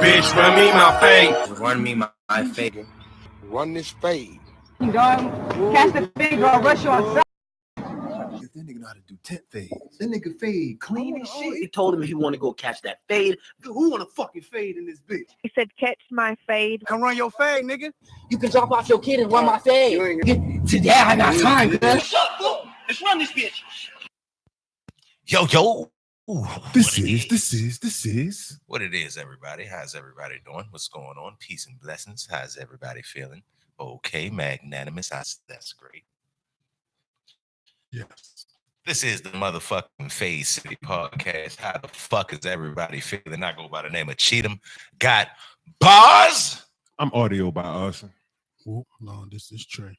bitch, run me my fade. Run me my fade. Run this fade. Catch the fade, or rush you on. That nigga know how to do 10 fades. That nigga fade clean as shit. He told him he want to go catch that fade. Who want to fucking fade in this bitch? He said, catch my fade. Come run your fade, nigga. You can drop off your kid and run my fade. Today I got time, man. Shut up, let's run this bitch. Yo. Ooh, This is. what it is, everybody. How's everybody doing? What's going on? Peace and blessings. How's everybody feeling? Okay, magnanimous. That's great. Yes. This is the motherfucking Fade City podcast. How the fuck is everybody feeling? I go by the name of Cheatham. Got bars. I'm audio by us. Whoop, no, this is Trey.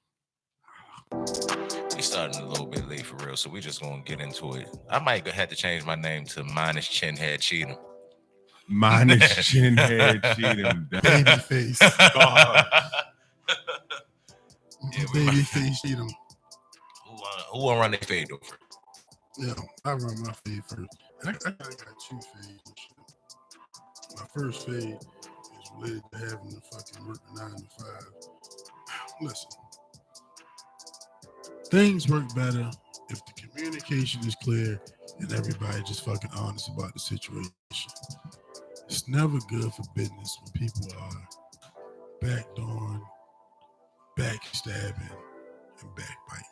We starting a little bit late for real, so we just gonna get into it. I might have to change my name to minus Chinhead Cheatham. Minus Chinhead Cheatham. Babyface. Yeah, Babyface Cheatham. Who wanna run their fade over? Yeah, I run my fade first. I got two fades. My first fade is related to having to fucking work 9 to 5. Listen, things work better if the communication is clear and everybody just fucking honest about the situation. It's never good for business when people are backdooring, backstabbing, and backbiting.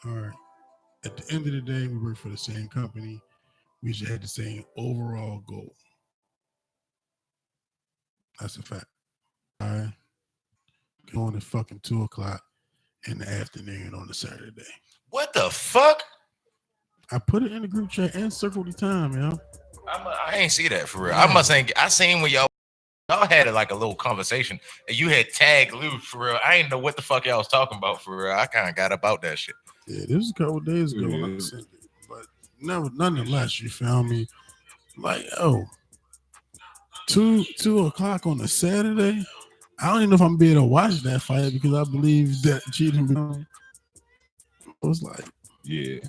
All right. At the end of the day, we work for the same company. We should have the same overall goal. That's a fact. All right. Going at fucking 2:00 in the afternoon on a Saturday. What the fuck? I put it in the group chat and circled the time, yo. I ain't see that for real. I must ain't. I seen when y'all had like a little conversation and you had tagged Lou for real. I ain't know what the fuck y'all was talking about for real. I kind of got about that shit. Yeah, this was a couple days ago when I sent it. But nonetheless, you found me like, oh, 2:00 on a Saturday. I don't even know if I'm gonna be able to watch that fight because I believe that cheating. I was like, Yeah.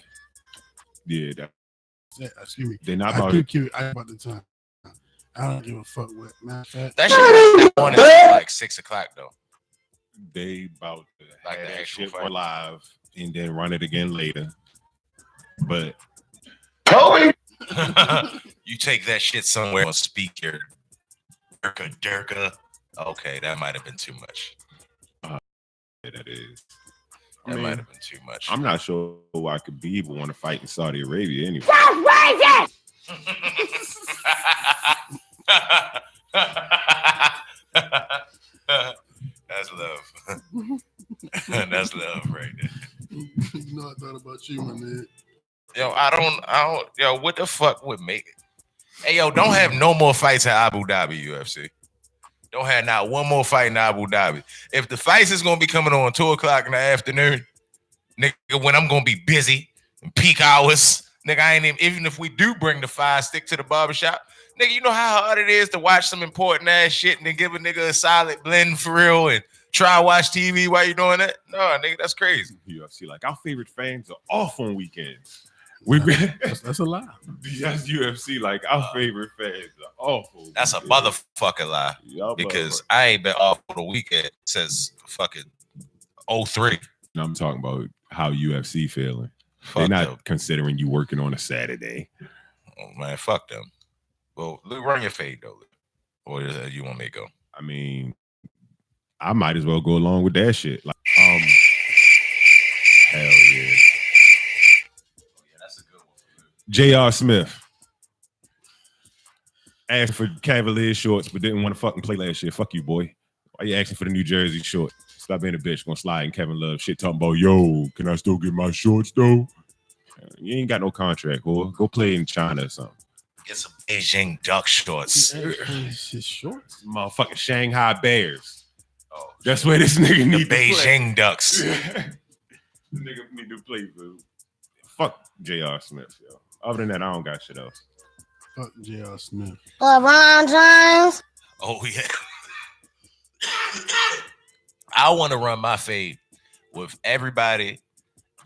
Excuse me. They're not I about do it. keep I about the time. I don't give a fuck what. Matter of fact, That shit that one is like 6:00 though. They about to Like have the that actual shit fight. live and then run it again later. But You take that shit somewhere on speaker. Durka. Okay, that might have been too much. yeah, that is. I That mean, might have been too much. I'm not sure why Khabib would want to fight in Saudi Arabia anyway. That's love. That's love right there. you know I thought about you, my man. Yo, I don't. Yo, what the fuck would make it? Hey, yo, don't have no more fights at Abu Dhabi UFC. Don't have not one more fight in Abu Dhabi. If the fights is gonna be coming on 2:00 in the afternoon, nigga, when I'm gonna be busy in peak hours, nigga, I ain't even if we do bring the fire stick to the barbershop, nigga, you know how hard it is to watch some important ass shit and then give a nigga a solid blend for real and try to watch TV while you doing that? No, nigga, that's crazy. UFC, like our favorite fans are off on weekends. That's a lie. That's UFC, like our favorite fans are awful. That's a motherfucking lie. Because I ain't been off on the weekend since fucking 03. I'm talking about how UFC feeling. Fuck They're not them. considering you working on a Saturday. Oh, man, fuck them. Well, Lou, run your fade though. Or you want me to go? I mean, I might as well go along with that shit. Like, hell yeah. That's a good one. J.R. Smith asked for Cavalier shorts, but didn't want to fucking play last year. Fuck you, boy. Why you asking for the New Jersey short? Stop being a bitch. Gonna slide in Kevin Love shit talking about, yo, can I still get my shorts though? You ain't got no contract, or go play in China or something. Get some Beijing duck shorts. His shorts. Motherfucking Shanghai Bears. Oh, That's where this nigga the need to play. Beijing ducks. This nigga need to play, boo. Fuck J.R. Smith, yo. Other than that, I don't got shit else. Fuck J.R. Smith. LeBron James. Oh yeah. I want to run my fade with everybody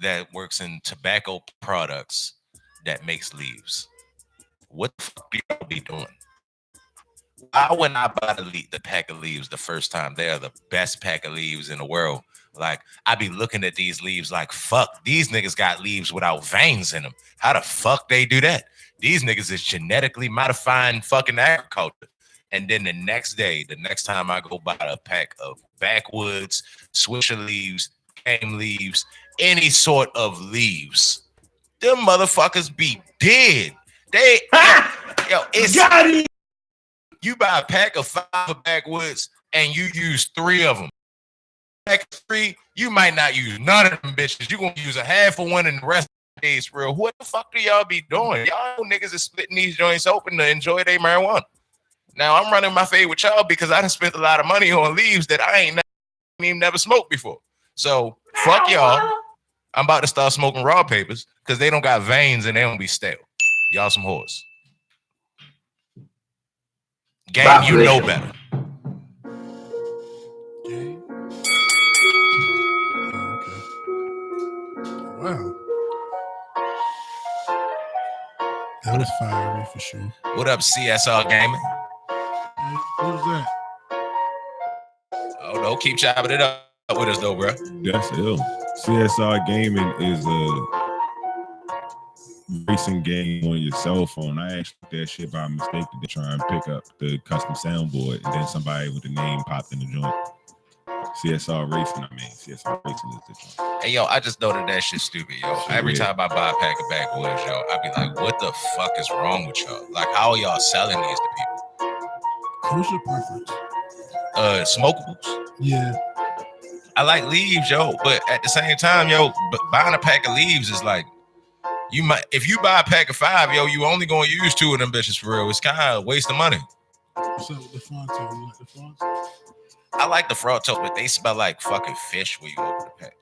that works in tobacco products that makes leaves. What the fuck do y'all be doing? I went out buy the pack of leaves the first time. They are the best pack of leaves in the world. Like, I be looking at these leaves like, fuck, these niggas got leaves without veins in them. How the fuck they do that? These niggas is genetically modifying fucking agriculture. And then the next day, the next time I go buy a pack of backwoods, swisher leaves, cane leaves, any sort of leaves, them motherfuckers be dead. They, yo, it's Got it. you buy a pack of 5 of backwoods and you use 3 of them. Pack of 3, you might not use none of them bitches. You're gonna use a half of one and the rest of the days for real. What the fuck do y'all be doing? Y'all niggas is splitting these joints open to enjoy their marijuana. Now I'm running my fade with y'all because I done spent a lot of money on leaves that I ain't never smoked before. So fuck y'all. I'm about to start smoking raw papers because they don't got veins and they don't be stale. Y'all some whores. Game, you know better. Game? Oh, okay. Wow. That was fiery for sure. What up, CSR Gaming? Hey, what was that? Oh, no, keep chopping it up with us, though, bro. That's ill. CSR Gaming is a racing game on your cell phone. I actually did that shit by mistake to try and pick up the custom soundboard, and then somebody with the name popped in the joint. CSR Racing, CSR Racing is the joint. Hey, yo, I just know that shit's stupid, yo. Every time I buy a pack of backwoods, yo, I be like, what the fuck is wrong with y'all? Like, how are y'all selling these to people? What's your preference? Smokables. Yeah. I like leaves, yo, but at the same time, yo, buying a pack of leaves is like, you might, if you buy a pack of 5, yo, you only gonna use 2 of them bitches for real. It's kind of a waste of money. What's up with the Fonto? You like the Fonto? I like the Frottos, but they smell like fucking fish when you open the pack.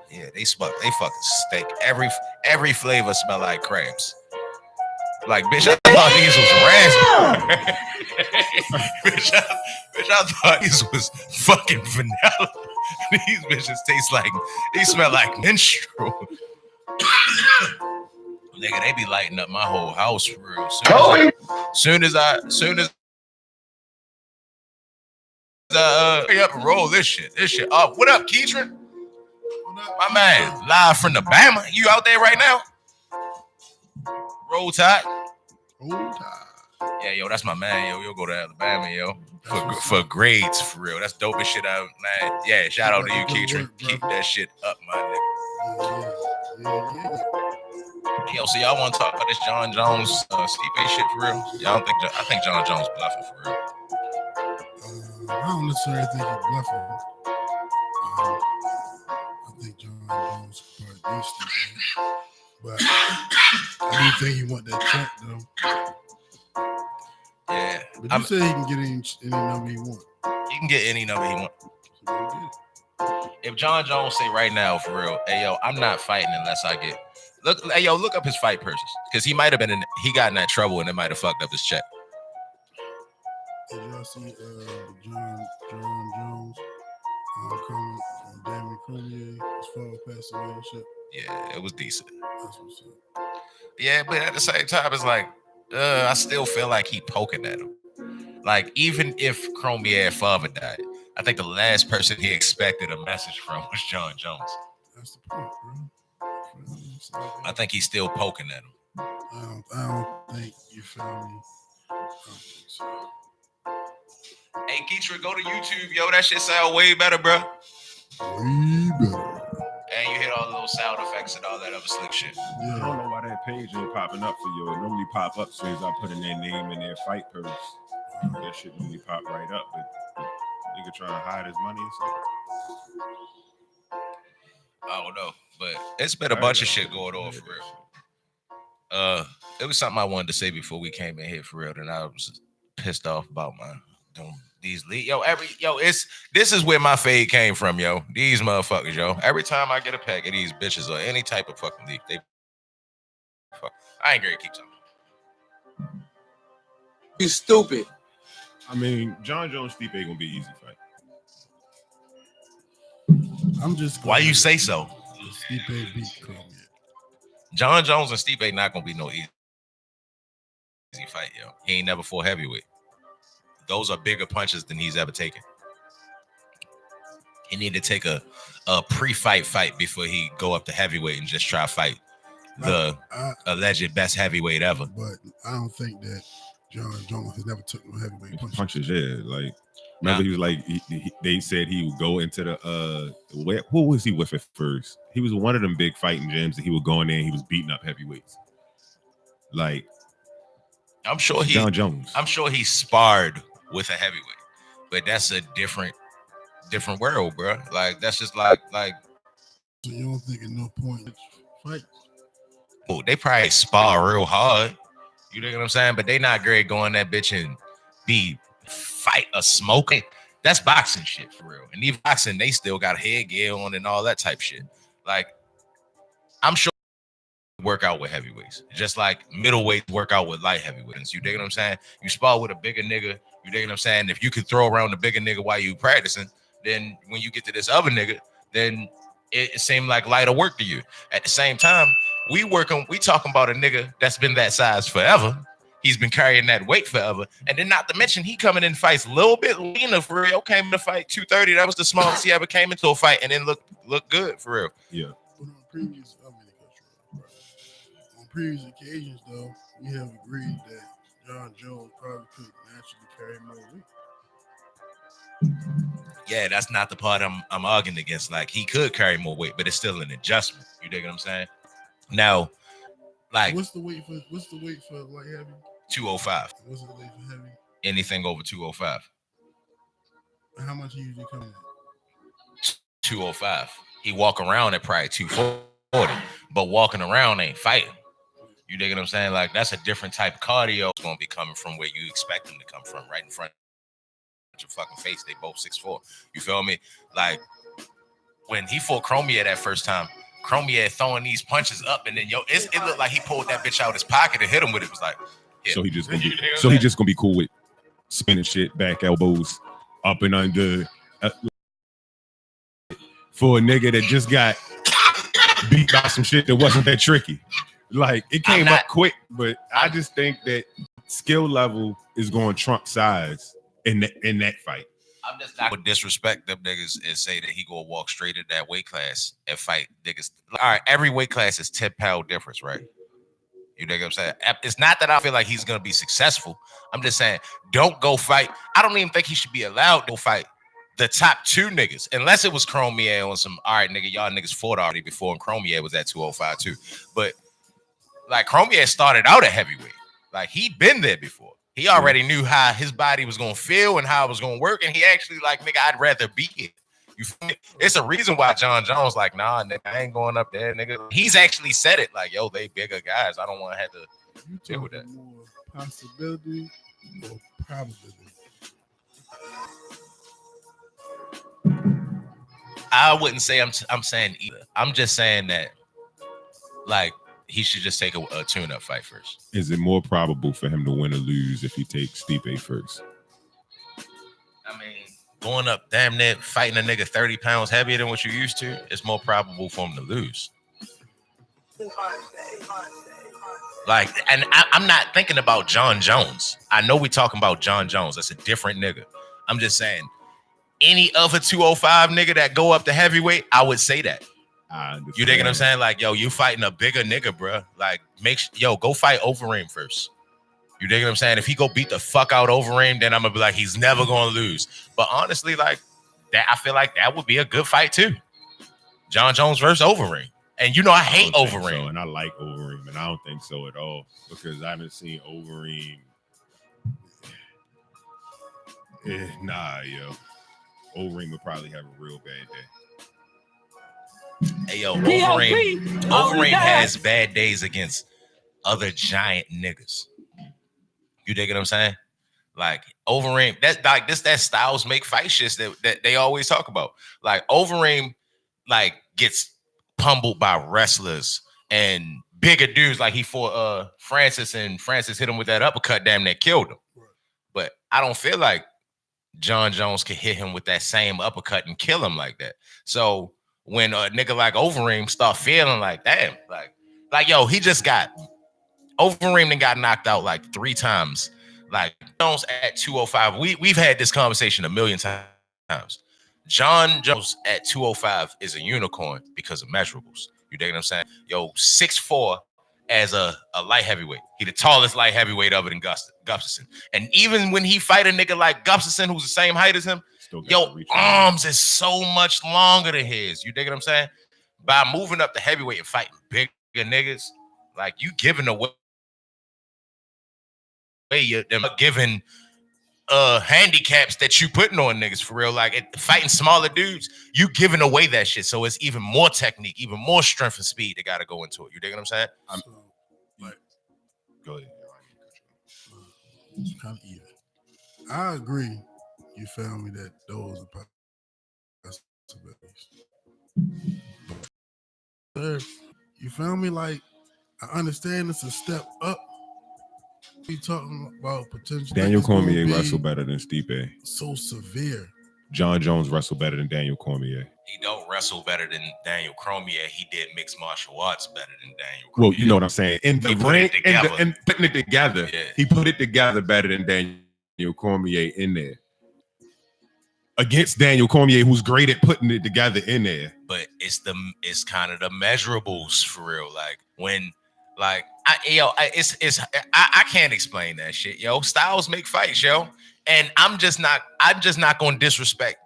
Yeah, they fucking stink. Every flavor smell like crabs. Like, bitch, I thought these was raspberry. bitch, I thought these was fucking vanilla. These bitches taste like, they smell like menstrual. Nigga, they be lighting up my whole house for real. Soon as hurry up and roll this shit up. What up, Keitron? My man, live from the Bama. You out there right now? Roll Tide. Yeah, yo, that's my man, yo. You'll go to Alabama, yo, for grades, for real. That's dope as shit out, man. Yeah, shout out to you, Keitron. Keep that shit up, my nigga. Yo, so y'all want to talk about this John Jones Stipe shit for real? Y'all don't think? I think John Jones bluffing for real. I don't necessarily think he's bluffing. I think John Jones is part decent, but I do think he want that check though. Yeah, but you say he can get any number he want. He can get any number he want. If John Jones say right now for real, hey yo, I'm not fighting unless I get. Look up his fight purses because he might have been he got in that trouble and it might have fucked up his check. Did y'all see John Jones comment on Damon Cormier as far as passed away and shit? Yeah, it was decent. That's what's up. Yeah, but at the same time, it's like I still feel like he poking at him. Like even if Cormier father died, I think the last person he expected a message from was John Jones. That's the point, bro. I think he's still poking at him. I don't think you feel me. I don't think so. Hey, Keitra, go to YouTube, yo. That shit sound way better, bro. Way better. And you hit all the little sound effects and all that other slick shit. Yeah. I don't know why that page ain't popping up for you. It normally pop up as soon as I put in their name and their fight purse. That shit normally pop right up, but nigga trying to hide his money or something. I don't know, but it's been a bunch of shit going on for real. It was something I wanted to say before we came in here for real, and I was pissed off about these leads. This is where my fade came from, yo. These motherfuckers, yo. Every time I get a pack of these bitches or any type of fucking leaf, they fuck. I ain't gonna keep talking. You stupid. I mean, John Jones Stipe ain't gonna be an easy fight. I'm just. Why you say so? Stipe beat Cormier. John Jones and Stipe not gonna be no easy fight, yo. He ain't never fought heavyweight. those are bigger punches than he's ever taken. He need to take a pre-fight fight before he go up to heavyweight and just try to fight the alleged best heavyweight ever. But I don't think that John Jones has never took no heavyweight punches. Yeah, like remember he was like they said he would go into the who was he with at first? He was one of them big fighting gyms that he would go in there and he was beating up heavyweights. Like I'm sure John Jones. I'm sure he sparred with a heavyweight, but that's a different world, bro. Like that's just like. So you don't think at no point fight? Oh, they probably spar real hard. You know what I'm saying? But they not great going that bitch and fight a smoking. That's boxing shit for real. And even boxing, they still got headgear on and all that type shit. Like I'm sure work out with heavyweights, just like middleweights work out with light heavyweights. You dig what I'm saying? You spar with a bigger nigga. You dig what I'm saying? If you could throw around the bigger nigga while you practicing, then when you get to this other nigga, then it seemed like lighter work to you. At the same time, we talking about a nigga that's been that size forever. He's been carrying that weight forever. And then not to mention, he coming in fights a little bit leaner for real. Came to fight 230. That was the smallest he ever came into a fight and then look good for real. Yeah. But on previous occasions, though, we have agreed that John Jones probably could naturally carry more weight. Yeah, that's not the part I'm arguing against. Like he could carry more weight, but it's still an adjustment. You dig what I'm saying? Now, like what's the weight for light heavy? 205. What's the weight for heavy? Anything over 205. How much he usually come in? 205. He walk around at probably 240, but walking around ain't fighting. You dig what I'm saying? Like that's a different type of cardio. It's gonna be coming from where you expect him to come from, right in front of your fucking face. They both 6'4". You feel me? Like when he fought Cormier that first time, Cormier throwing these punches up, and then it looked like he pulled that bitch out of his pocket and hit him with it. It was like, hit. So he just gonna be cool with spinning shit, back elbows, up and under. For a nigga that just got beat by some shit that wasn't that tricky. Like it came up quick, but I just think that skill level is going to trump size in that fight. I'm just not gonna disrespect them niggas and say that he gonna walk straight in that weight class and fight niggas. All right, every weight class is 10-pound difference, right? You know what I'm saying? It's not that I feel like he's gonna be successful. I'm just saying, don't go fight. I don't even think he should be allowed to fight the top two niggas, unless it was Cormier on some. All right, nigga, y'all niggas fought already before, and Cormier was at 205 too. But like Cormier started out at heavyweight, like he'd been there before. He already knew how his body was gonna feel and how it was gonna work, and he actually like, nigga, I'd rather be here. You feel me? It's a reason why John Jones like, nah, nigga, I ain't going up there, nigga. He's actually said it, like, yo, they bigger guys. I don't want to have to deal with that. More possibility or probability? I wouldn't say I'm saying either. I'm just saying that, like, he should just take a tune-up fight first. Is it more probable for him to win or lose if he takes Stipe first? I mean, going up damn near fighting a nigga 30 pounds heavier than what you used to, it's more probable for him to lose. Like, and I'm not thinking about John Jones. I know we talking about John Jones. That's a different nigga. I'm just saying, any other 205 nigga that go up to heavyweight, I would say that. You dig what I'm saying? Like, yo, you fighting a bigger nigga, bro. Like, go fight Overeem first. You dig what I'm saying? If he go beat the fuck out Overeem, then I'm gonna be like, he's never gonna lose. But honestly, like that, I feel like that would be a good fight too. John Jones versus Overeem. And you know, I hate Overeem. So, and I like Overeem, and I don't think so at all because I haven't seen Overeem. Nah, yo. Overeem would probably have a real bad day. Hey, yo, Overeem has bad days against other giant niggas. You dig what I'm saying? Like Overeem, that's like that Styles make fight shit that they always talk about. Like Overeem, like gets pummeled by wrestlers and bigger dudes. Like he fought Francis, and Francis hit him with that uppercut, damn near killed him. But I don't feel like John Jones could hit him with that same uppercut and kill him like that. So when a nigga like Overeem start feeling like, damn, like yo, he just got Overeem and got knocked out like 3 times Like Jones at 205. We've had this conversation a million times. John Jones at 205 is a unicorn because of measurables. You dig what I'm saying? Yo, 6'4" as a light heavyweight. He the tallest light heavyweight other than Gustafson. And even when he fight a nigga like Gustafson, who's the same height as him, yo, arms is so much longer than his. You dig what I'm saying? By moving up the heavyweight and fighting bigger niggas, like you giving away you're giving handicaps that you putting on niggas for real. Like fighting smaller dudes, you giving away that shit. So it's even more technique, even more strength and speed that gotta go into it. You dig what I'm saying? Go ahead. It's kind of even. I agree. You feel me that those are possibilities. Third, you feel me? Like I understand it's a step up. We talking about potential. Daniel Cormier wrestled better than Stipe. So severe. John Jones wrestled better than Daniel Cormier. He don't wrestle better than Daniel Cormier. He did mixed martial arts better than Daniel Cormier. Well, you know what I'm saying. In the ring, and putting it together, yeah. He put it together better than Daniel Cormier in there. Against Daniel Cormier, who's great at putting it together in there. But it's kind of the measurables for real. Like when, like I can't explain that shit, yo. Styles make fights, yo, and I'm just not gonna disrespect.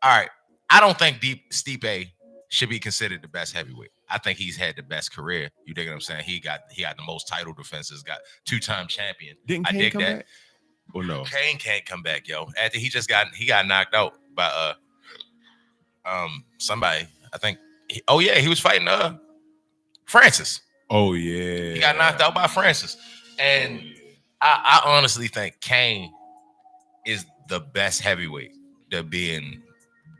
All right, I don't think Stipe should be considered the best heavyweight. I think he's had the best career. You dig what I'm saying? He got the most title defenses, got 2-time champion. Didn't Kane come back? Or no? Kane can't come back, yo. After he got knocked out by somebody. I think. He was fighting Francis. Oh yeah, he got knocked out by Francis, and I honestly think Kane is the best heavyweight to be in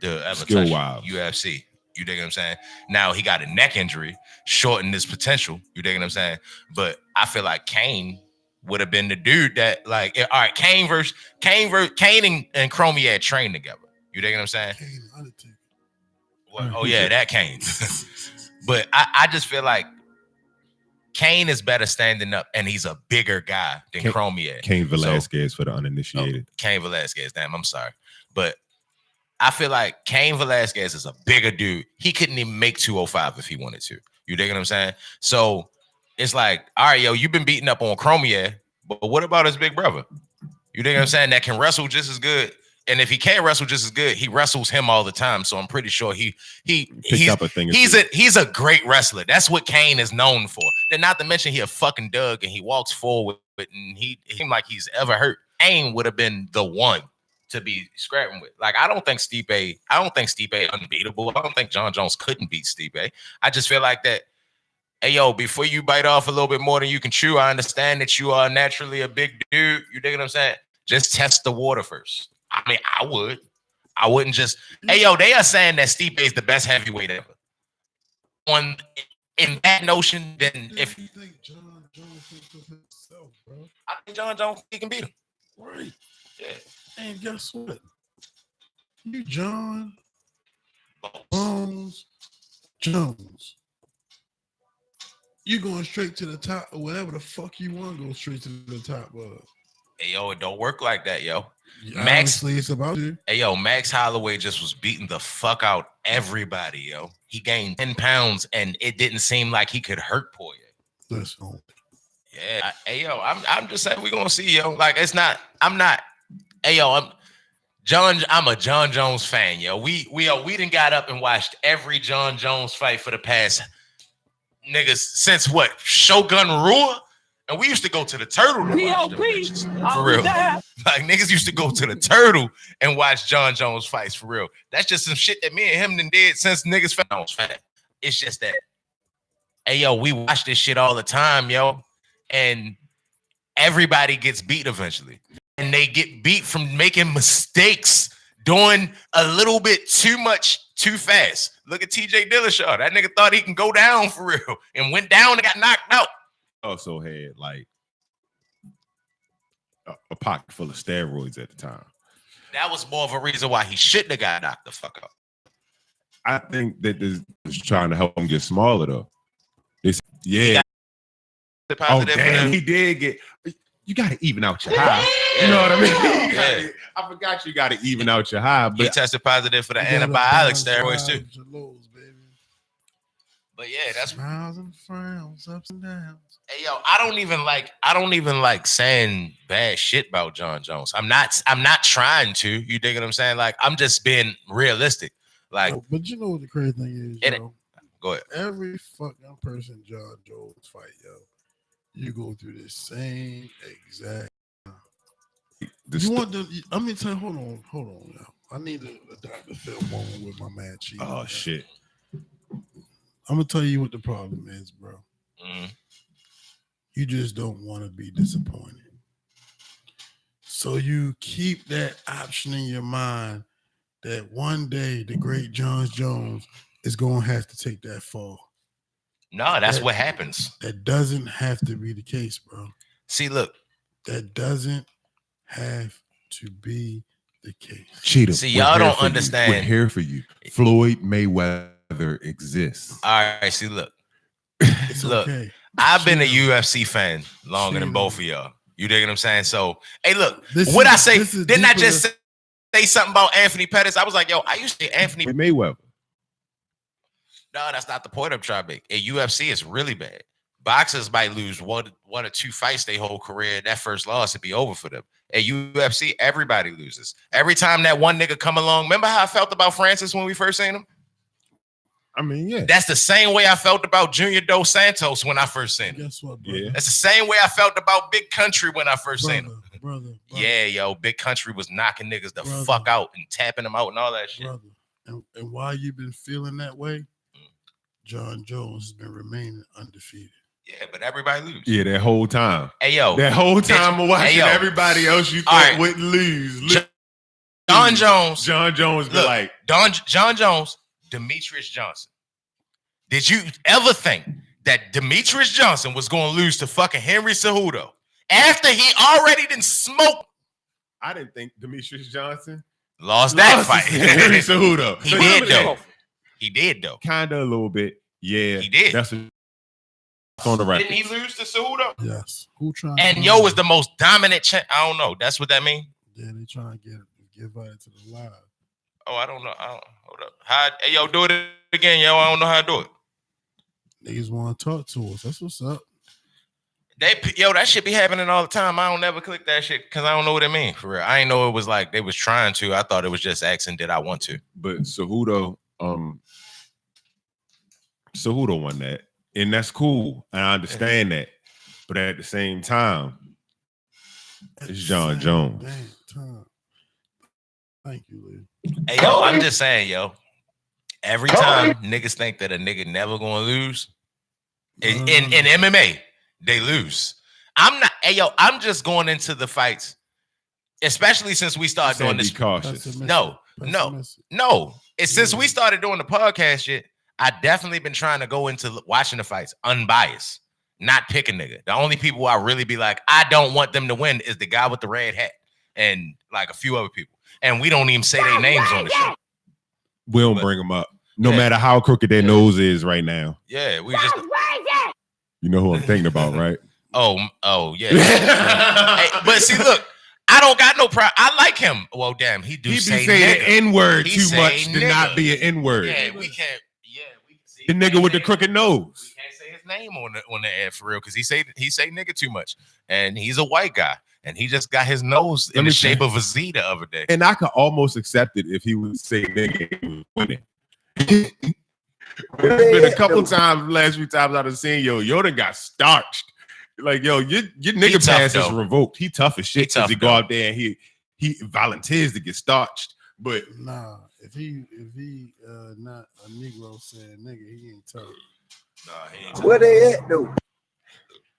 the ever touch UFC. You dig what I'm saying? Now he got a neck injury, shortened his potential. You dig what I'm saying? But I feel like Kane would have been the dude that, like, all right, Kane and Cormier had trained together. You dig what I'm saying? Well, that Kane. But I just feel like Kane is better standing up, and he's a bigger guy than Cormier. Cain Velasquez for the uninitiated. Cain Velasquez, damn, I'm sorry. But I feel like Cain Velasquez is a bigger dude. He couldn't even make 205 if he wanted to. You dig what I'm saying? So it's like, all right, yo, you've been beating up on Cormier, but what about his big brother? You dig what I'm saying? That can wrestle just as good. And if he can't wrestle just as good, he wrestles him all the time. So I'm pretty sure he's a great wrestler. That's what Kane is known for. Then not to mention he a fucking Doug and he walks forward and he seemed like he's ever hurt. Kane would have been the one to be scrapping with. Like I don't think Stipe unbeatable. I don't think John Jones couldn't beat Stipe. I just feel like that. Hey yo, before you bite off a little bit more than you can chew, I understand that you are naturally a big dude. You dig what I'm saying? Just test the water first. I mean, I wouldn't just. Hey, yo, they are saying that Stipe is the best heavyweight ever. In that notion, then if you think John Jones thinks of himself, bro, I think John Jones he can beat him. Right. Yeah. And guess what? You John Bones Jones. You going straight to the top or whatever the fuck you want to go straight to the top of. Hey, yo, it don't work like that, yo. Honestly, it's about you. Hey, yo, Max Holloway just was beating the fuck out everybody, yo. He gained 10 pounds, and it didn't seem like he could hurt Poirier. Listen. Yeah. Hey, yo, I'm just saying we're gonna see, yo. Like, it's not. I'm not. Hey, yo, I'm a John Jones fan, yo. We done got up and watched every John Jones fight for the past niggas since what? Shogun Rua? And we used to go to the Turtle to watch them bitches, for real. Like niggas used to go to the Turtle and watch John Jones fights for real. That's just some shit that me and him done did since niggas found fat. It's just that, hey yo, we watch this shit all the time, yo, and everybody gets beat eventually, and they get beat from making mistakes, doing a little bit too much too fast. Look at TJ Dillashaw. That nigga thought he can go down for real and went down and got knocked out. Also had like a pocket full of steroids at the time. That was more of a reason why he shouldn't have got knocked the fuck out. I think that this is trying to help him get smaller though. Yeah. Oh damn, he did get. you got to even out your high. You know what I mean? Yeah. I forgot you got to even out your high. He But tested positive for the You gotta antibiotic balance steroids too. highs and lows, baby. But yeah, that's Smiles and frowns, ups and downs. hey yo, I don't even like saying bad shit about John Jones. I'm not trying to. You dig what I'm saying? Like I'm just being realistic. Like But you know what the crazy thing is, yo? go ahead. Every fucking person John Jones fight, yo, you go through the same exact. You want the? I'm gonna tell you. Hold on, yo. I need a Dr. Phil moment with my man Chief. oh shit. I'm gonna tell you what the problem is, bro. Mhm. You just don't want to be disappointed. So you keep that option in your mind that one day the great John Jones is gonna have to take that fall. No, that's what happens. That doesn't have to be the case, bro. See, look. That doesn't have to be the case. Cheetah. See, y'all don't We're understand. here for you. Floyd Mayweather exists. All right, see, look. It's Look, okay. I've been a Chill. UFC fan longer than both of y'all. You dig what I'm saying? So, hey, look, This what is- I say, this is didn't I deeper- just say something about Anthony Pettis? I was like, yo, I used to say Anthony. With Mayweather. No, that's not the point I'm trying to make. A UFC is really bad. Boxers might lose one or two fights their whole career, and that first loss would be over for them. At UFC, everybody loses. Every time that one nigga come along, remember how I felt about Francis when we first seen him? I mean, yeah. That's the same way I felt about Junior Dos Santos when I first seen him. Guess what, brother? Yeah. That's the same way I felt about Big Country when I first seen him. Brother. Yeah, yo, Big Country was knocking niggas the Brother. fuck out and tapping them out and all that shit. Brother. And while you've been feeling that way, John Jones has been remaining undefeated. Yeah, but everybody lose. Yeah, that whole time. Hey, yo. That whole time of watching Hey, yo. everybody else you All thought right. wouldn't lose. John Jones. John Jones be Look, like, John Jones, Demetrius Johnson. Did you ever think that Demetrius Johnson was going to lose to fucking Henry Cejudo after he already didn't smoke? I didn't think Demetrius Johnson Lost that lost fight. to Henry Cejudo. He did though. He did though. Kind of a little bit. Yeah. He did. That's on the record. Didn't he lose to Cejudo? Yes. Who trying? And yo was the most dominant champ. I don't know. That's what that mean? Yeah, they trying to get invited to the live. Oh, I don't know. Hold up. Hey, yo, do it again, yo. I don't know how to do it. Niggas want to talk to us. That's what's up. That shit be happening all the time. I don't never click that shit because I don't know what it mean for real. I ain't know it was like they was trying to. I thought it was just asking, did I want to? But Cejudo won that. And that's cool. And I understand that. But at the same time, it's John Jones. Damn time. Thank you, Lee. Hey, yo, I'm just saying, yo. Every time niggas think that a nigga never gonna lose, in MMA, they lose. I'm not. Hey, yo, I'm just going into the fights, especially since we started doing this. Be cautious. No. It's since we started doing the podcast shit. I definitely been trying to go into watching the fights unbiased, not pick a nigga. The only people I really be like, I don't want them to win is the guy with the red hat and like a few other people. And we don't even say their names on the show. We don't bring them up. No matter how crooked their nose is right now. Yeah, we just. You know who I'm thinking about, right? Oh, yeah. Hey, but see, look, I don't got no problem. I like him. Well, damn, he do He be say saying nigga. the N-word He too say much to nigga. not be an N-word. Yeah, we can't. Yeah, we can see The nigga with the crooked We nose. can't say his name on the air for real because he say nigga too much, and he's a white guy, and he just got his nose in the shape of a Z the other day. And I could almost accept it if he would say nigga he was winning. There's been a couple times, the last few times I've seen Yoda got starched. Like, yo, your nigga tough, pass is though. revoked. He tough as shit tough, because he go though. out there and he volunteers to get starched. But Nah, if he not a Negro saying nigga, he ain't tough. Nah, he ain't Where they at though?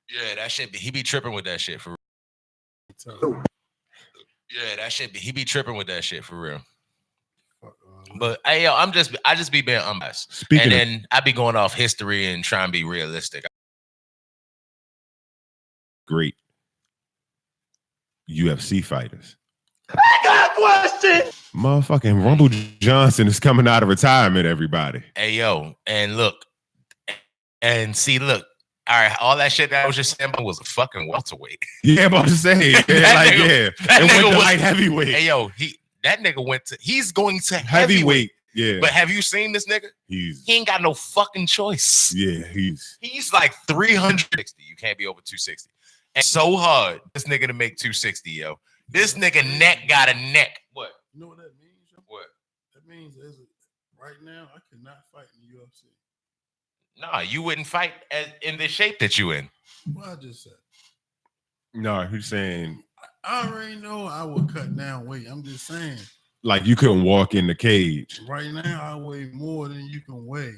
yeah, that shit. He be tripping with that shit for real. Tough. Yeah, that shit. He be tripping with that shit for real. Fuck, But hey, yo, I just be being unbiased, speaking and of then I be going off history and trying to be realistic. great UFC fighters, I got a question. motherfucking Rumble Johnson is coming out of retirement, everybody. Hey, yo, and look, and see, look, All right, all that shit that I was just saying about was a fucking welterweight. Yeah, I'm about to say. Yeah, That nigga- yeah. that And nigga went to was- light heavyweight. Hey yo, that nigga he's going to Heavyweight. Yeah. But have you seen this nigga? He ain't got no fucking choice. Yeah, he's like 360. You can't be over 260. And so hard, this nigga to make 260, yo. This nigga neck got a neck. What? You know what that means? Yo? What? That means right now I cannot fight in the UFC. Nah, you wouldn't fight in the shape that you in. What I just said. No, he's saying I already know I would cut down weight. I'm just saying. like you couldn't walk in the cage. Right now, I weigh more than you can weigh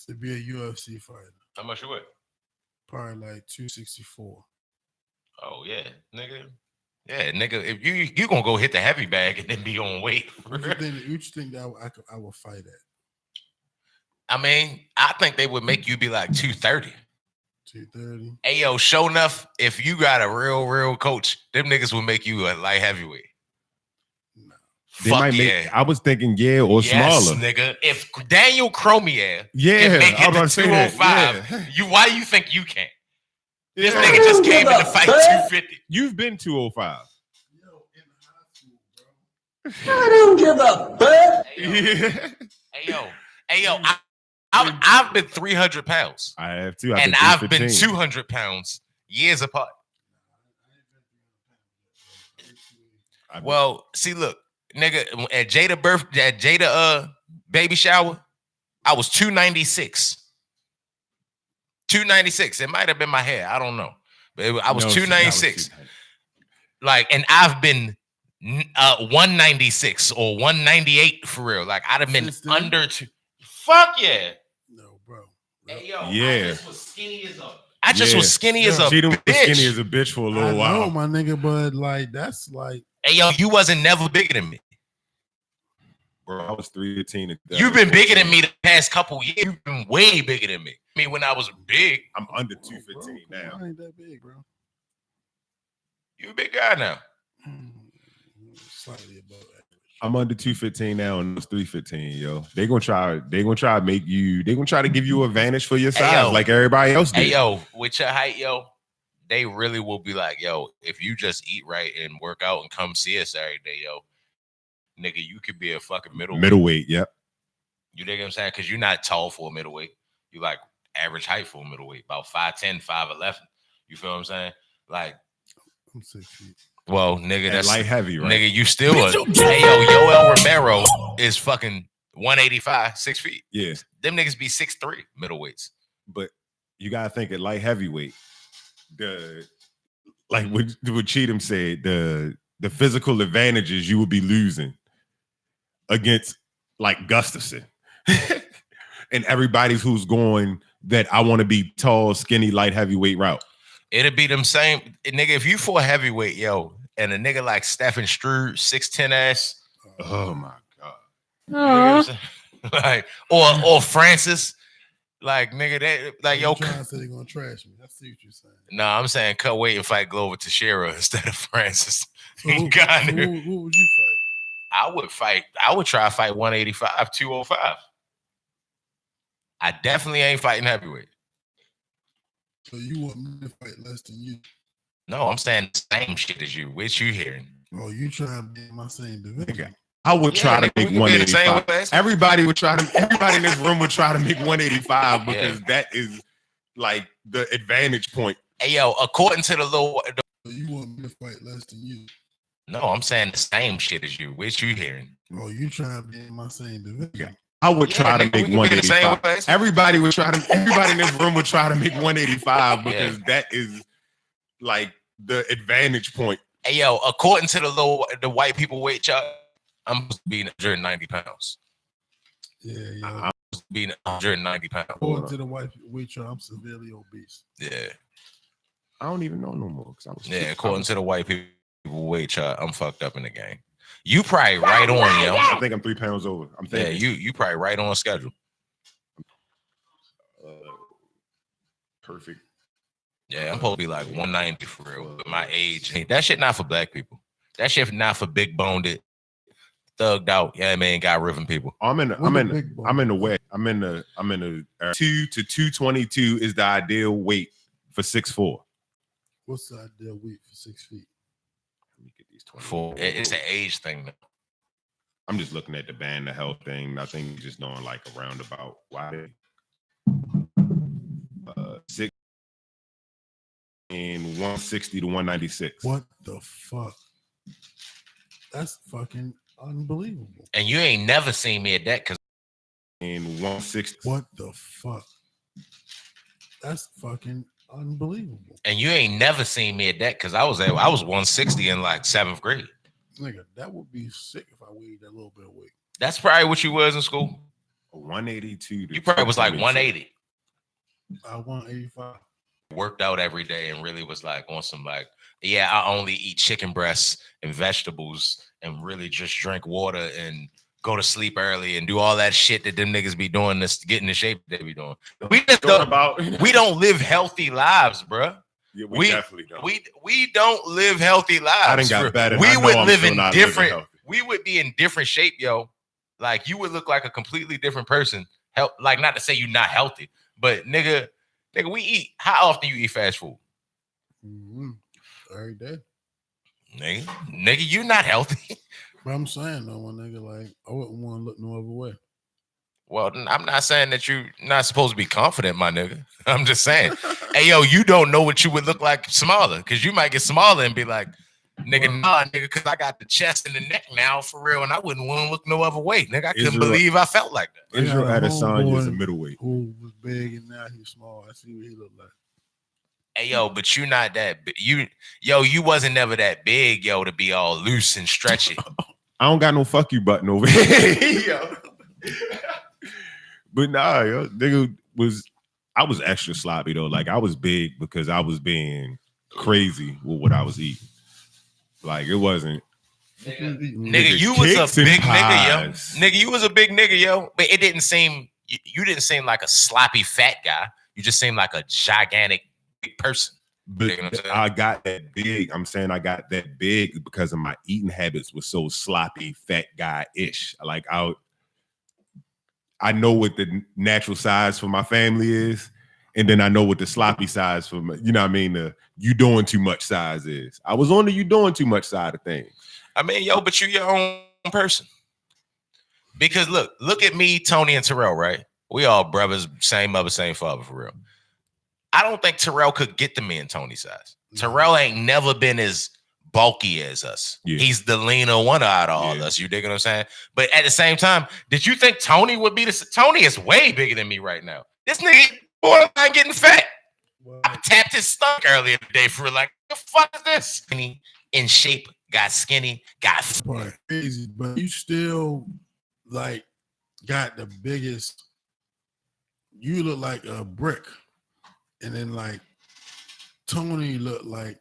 to be a UFC fighter. How much you weigh? Probably like 264. Oh yeah, nigga. Yeah, nigga. If you gonna go hit the heavy bag and then be on weight. What you think that I would fight at? I mean, I think they would make you be like 230. 230. Hey yo, show enough. If you got a real coach, them niggas will make you a light heavyweight. No. They Fuck might yeah. make, I was thinking or smaller. Nigga. If Daniel Cormier Yeah, can make I it was to about to say that. 205, why do you think you can't? This Yeah. nigga just came in to fight 250. You've been 205. Yo, in high school, bro. I don't give a fuck. Hey yo, I've been 300 pounds. I have too. And I've been 200 pounds years apart. Well, see, look, nigga, at Jada baby shower, I was 296. 296. It might have been my hair. I don't know. But I was 296. Like, and I've been 196 or 198 for real. Like, I'd have been under two. Fuck yeah. No, bro. Hey, yo, Yeah. I just was skinny as a She done was bitch. skinny as a bitch for a little I while. know, my nigga, but like that's like. Hey, yo, you wasn't never bigger than me. Bro, I was 315. You've been bigger than me the past couple years. You've been way bigger than me. I mean, when I was big, I'm under 215 now. I ain't that big, bro. you a big guy now. Slightly above average. I'm under 215 now and it's 315, yo. They gonna try to make you, they gonna try to give you advantage for your size yo. like everybody else did. Hey, yo, with your height, yo, they really will be like, yo, if you just eat right and work out and come see us every day, yo, nigga, you could be a fucking Middleweight, yep. You dig what I'm saying? Because you're not tall for a middleweight. You like average height for a middleweight, about 5'10", 5'11". You feel what I'm saying? Like, I'm 6 feet. well, nigga, And that's light heavy, right? nigga, you still a hey yo, Yoel Romero is fucking 185, 6 feet. Yeah, Them niggas be 6'3", middleweights. but you gotta think at light heavyweight, like what Cheatham said, the physical advantages you would be losing against like Gustafson and everybody who's going that I want to be tall, skinny, light heavyweight route. It'd be them same nigga. If you fought heavyweight, yo, and a nigga like Stephen Struve, 6'10" ass, Oh my god! you know what I'm saying? Like or Francis, like nigga, that like yo. You trying to say they're gonna trash me? I see what you're saying. Nah, I'm saying cut weight and fight Glover Teixeira instead of Francis. So who would you fight? I would try to fight 185, 205. I definitely ain't fighting heavyweight. So you want me to fight less than you? No, I'm saying the same shit as you. Which you hearing? Oh, you trying to be in my same division? I would try to make we can be the same 185. way. Everybody in this room would try to make 185 because that is like the advantage point. Hey yo, according to the law, So you want me to fight less than you? no, I'm saying the same shit as you. Which you hearing? Oh, you trying to be in my same division? I would try to nigga, make we can be the same 185. way. Everybody in this room would try to make 185 because that is like the advantage point. Hey yo, according to the law, the white people weight chart, I'm supposed to be 190 pounds. Yeah, yeah. I'm supposed to be 190 pounds. According to the white weight chart, I'm severely obese. Yeah. I don't even know no more because I was According to the white people weight chart, I'm fucked up in the game. You probably right on, yo. I think I'm 3 pounds over. I'm Yeah, thinking. you probably right on schedule. Perfect. Yeah, I'm supposed to be like 190 for real. But my age, that shit not for black people. That shit not for big boned, thugged out. Yeah, man, got riven people. I'm in the way. I'm in the 2 to 222 is the ideal weight for 6'4". What's the ideal weight for 6 feet? Let me get these 20. It's an age thing. I'm just looking at the band, the health thing. I think just knowing like a roundabout why 6 and 160 to 196. What the fuck? That's fucking unbelievable. And you ain't never seen me at that because And 160. What the fuck? That's fucking unbelievable. And you ain't never seen me at that because I was 160 in like 7th grade. Nigga, that would be sick if I weighed that little bit of weight. That's probably what you was in school. 182. You probably was like 180. 185. Worked out every day and really was like on some like, yeah, I only eat chicken breasts and vegetables and really just drink water and go to sleep early and do all that shit that them niggas be doing to get in the shape they be doing. We just we don't live healthy lives, bro. Yeah, we definitely don't. We don't live healthy lives. I done got better. We would live in different. We would be in different shape, yo. Like you would look like a completely different person. Like not to say you're not healthy, but nigga, we eat. How often you eat fast food? Every day. Nigga, you not healthy. But I'm saying though, my nigga, like I wouldn't want to look no other way. Well, I'm not saying that you're not supposed to be confident, my nigga. I'm just saying, hey, yo, you don't know what you would look like smaller because you might get smaller and be like, nigga, nah, nigga, because I got the chest and the neck now for real, and I wouldn't want to look no other way, nigga. I couldn't believe I felt like that. Israel Adesanya is a middleweight. Who was big and now he's small. I see what he looked like. Hey, yo, but you not that you wasn't never that big, yo, to be all loose and stretchy. I don't got no fuck you button over here. Yo. But nah, yo, nigga I was extra sloppy though. Like I was big because I was being crazy with what I was eating. Like it wasn't. Nigga, you was a big nigga, yo. Nigga, you was a big nigga, yo. But it didn't seem you didn't seem like a sloppy fat guy. You just seemed like a gigantic big person. But you know I got that big. I'm saying I got that big because of my eating habits was so sloppy, fat guy-ish. Like I know what the natural size for my family is, and then I know what the sloppy size for my, you know what I mean, the you doing too much size is. I was on the you doing too much side of things. I mean, yo, but you your own person. Because look at me, Tony, and Terrell, right? We all brothers, same mother, same father, for real. I don't think Terrell could get to me and Tony's size. Terrell ain't never been as bulky as us. Yeah. He's the leaner one out of all us. You dig what I'm saying? But at the same time, did you think Tony would be this? Tony is way bigger than me right now. This nigga borderline getting fat. Well, I tapped his stomach earlier today for like, the fuck is this? Skinny, in shape, got skinny, got crazy, but you still like got the biggest. You look like a brick, and then like Tony looked like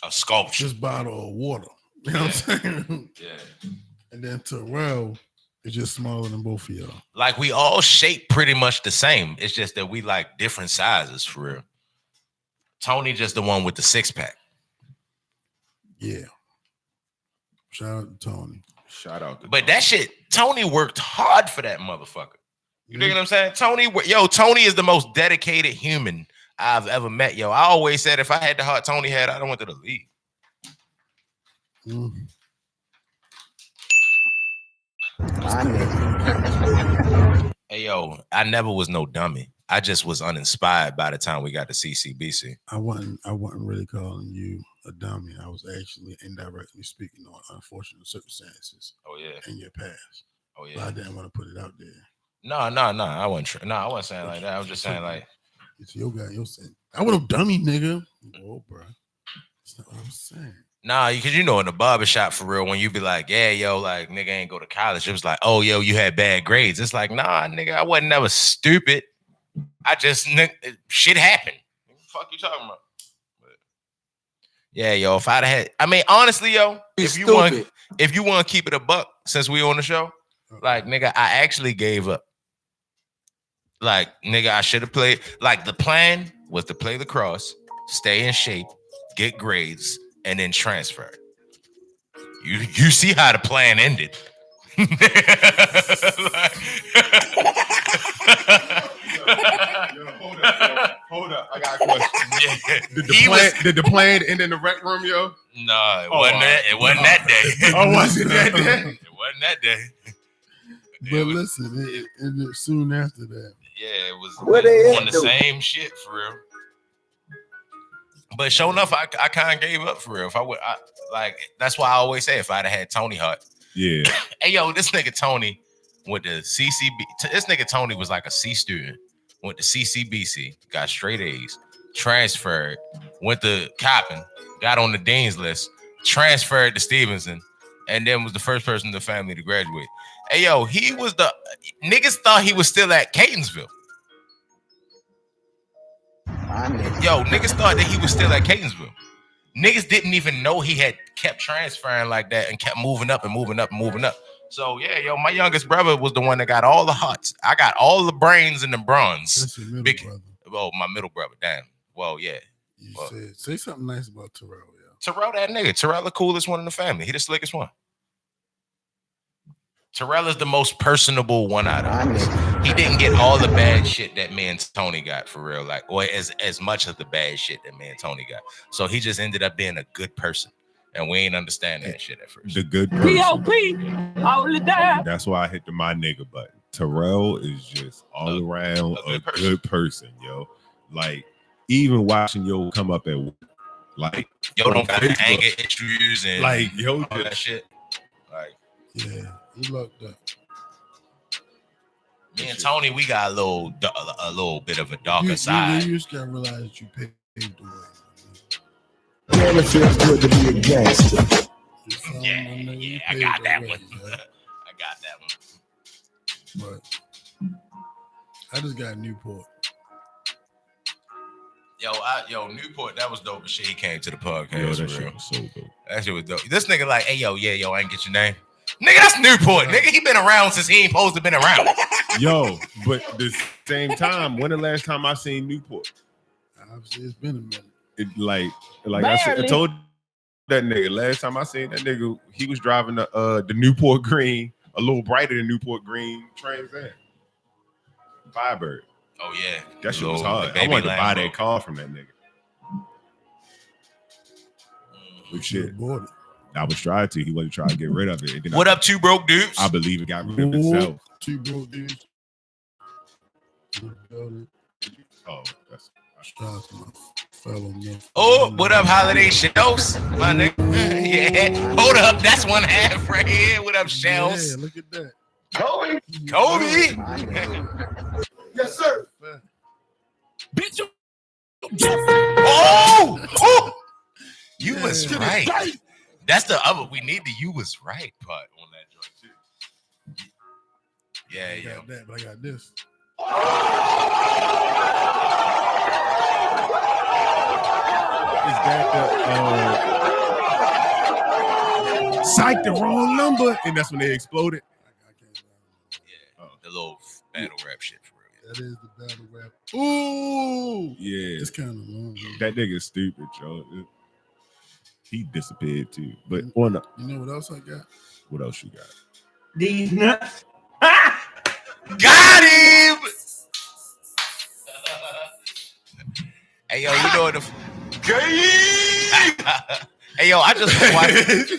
a sculpture, just bottle of water. You know what I'm saying? Yeah. And then Terrell is just smaller than both of y'all. Like we all shape pretty much the same. It's just that we like different sizes for real. Tony just the one with the 6-pack. Yeah. Shout out to Tony. Shout out to But Tony. That shit, Tony worked hard for that motherfucker. You know what I'm saying? Tony is the most dedicated human I've ever met. Yo, I always said if I had the heart Tony had, I don't want to the league. Hey, yo, I never was no dummy. I just was uninspired by the time we got to CCBC. I wasn't really calling you a dummy. I was actually indirectly speaking on unfortunate circumstances. Oh yeah. In your past. Oh yeah. But I didn't want to put it out there. No. I wasn't. I wasn't saying like that. I was just saying like, it's your guy. You're saying I want a dummy, nigga. Oh, bro. That's not what I'm saying. Nah, because you know in the barbershop for real, when you be like, yeah, yo, like nigga ain't go to college. It was like, oh, yo, you had bad grades. It's like, nah, nigga, I wasn't never stupid. I just shit happened. What the fuck you talking about? But, yeah, yo, if I'd had, I mean, honestly, yo, if you want to keep it a buck, since we on the show, like nigga, I actually gave up. Like nigga, I should have played. Like the plan was to play lacrosse, stay in shape, get grades, and then transfer. You see how the plan ended. Hold up. I got a question. Yeah. Did the plan end in the rec room, yo? No, it wasn't that. It wasn't that day. Oh, was it that day? It wasn't that day. But listen, it ended soon after that. Yeah, it was Where they on at, the though? same shit for real. But sure enough, I kind of gave up for real. If I would, that's why I always say if I'd have had Tony Hart. Yeah. Hey yo, this nigga Tony went to CCB. This nigga Tony was like a C student. Went to CCBC, got straight A's, transferred, went to Coppin, got on the dean's list, transferred to Stevenson, and then was the first person in the family to graduate. Hey yo, he was the niggas thought he was still at Catonsville. Yo, niggas thought that he was still at Catonsville. Niggas didn't even know he had kept transferring like that and kept moving up and moving up and moving up. So yeah, yo, my youngest brother was the one that got all the hearts. I got all the brains and the bronze. That's your middle brother. Oh, my middle brother. Damn. Well, yeah. You said say something nice about Terrell, yo. Terrell, that nigga. Terrell, the coolest one in the family. He the slickest one. Terrell is the most personable one out of us. He didn't get all the bad shit that me and Tony got for real, like, or as much of the bad shit that me and Tony got. So he just ended up being a good person, and we ain't understand that shit at first. The good person. P.O.P. all the time. That's why I hit the my nigga button. Terrell is just all around a good person, yo. Like, even watching yo come up at work, like, yo don't got anger issues and like yo all that shit. Like, yeah, he locked up. Me and Tony, we got a little bit of a darker side. You just gotta realize that you paved the way. Damn, it feels good to be a gangster. Yeah, I got that one. I got that one. But I just got Newport. Yo, Newport, that was dope as shit. He came to the podcast. Yo, that for real. shit was so dope. That shit was dope. This nigga like, hey, yo, I ain't get your name. Nigga, that's Newport. Nigga, he been around since he ain't supposed to been around. Yo, but the same time, when the last time I seen Newport? Obviously, it's been a minute. It like I told that nigga last time I seen that nigga, he was driving the Newport Green, a little brighter than Newport Green Trans Am. Firebird. Oh yeah, that shit was hard. I wanted to buy that car from that nigga. But shit, I was trying to. He wasn't trying to get rid of it. And then what up, two broke dudes? I believe it got rid of itself. Two broke dudes. Oh, that's oh, what up, holiday shells? My nigga. Yeah. Hold up, that's one half right here. What up, shells? Yeah, look at that. Kobe. Yes, sir. Bitch. Oh! You was right. That's the other. We need the "you was right" part on that joint too. Yeah, I got that, but I got this. Is that the psych the wrong number? And that's when they exploded. Yeah, the little battle rap shit for real. That is the battle rap. Ooh, yeah, it's kind of long. That nigga's stupid, Joe. He disappeared too. But on the, you know what else I got? What else you got? These nuts. Got him. Hey yo, you know what the hey yo, I just watched.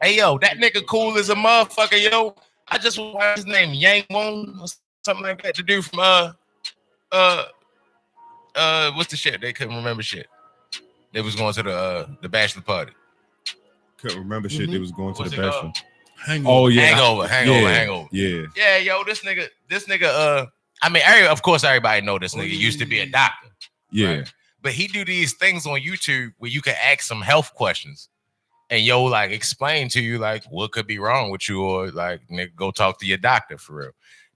Hey yo, that nigga cool as a motherfucker, yo. I just watched his name Yang Wong or something like that. The dude from what's the shit? They couldn't remember shit. They was going to the bachelor party. Couldn't remember shit. They was going to the bachelor. Hangover. Oh yeah, hangover. Yeah. Yeah, yo, this nigga. I mean, of course, everybody know this nigga used to be a doctor. Yeah. Right? But he do these things on YouTube where you can ask some health questions and yo, like, explain to you, like, what could be wrong with you, or like, nigga, go talk to your doctor for real.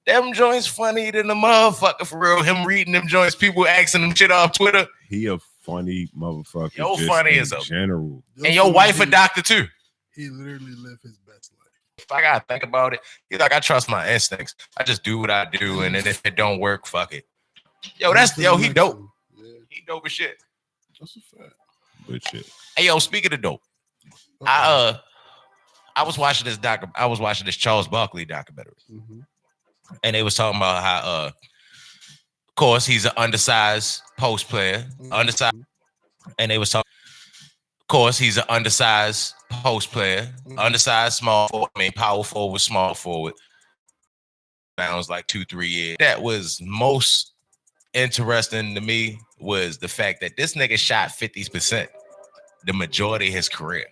Them joints funny than the motherfucker for real. Him reading them joints, people asking him shit off Twitter. He a funny motherfucker. Yo, funny as a general. And your wife a doctor too. He literally lived his best life. If I gotta think about it, he's like, I trust my instincts. I just do what I do, and then if it don't work, fuck it. Yo, he dope. Yeah. He dope as shit. That's a fact. Good shit. Hey, yo, speaking of dope, I was watching this I was watching this Charles Barkley documentary, and they was talking about how, of course, he's an undersized post player, undersized, and they was talking. Of course, he's an undersized post player, undersized small forward. I mean, power forward, small forward. Sounds like 2-3 years. That was most interesting to me was the fact that this nigga shot 50% the majority of his career.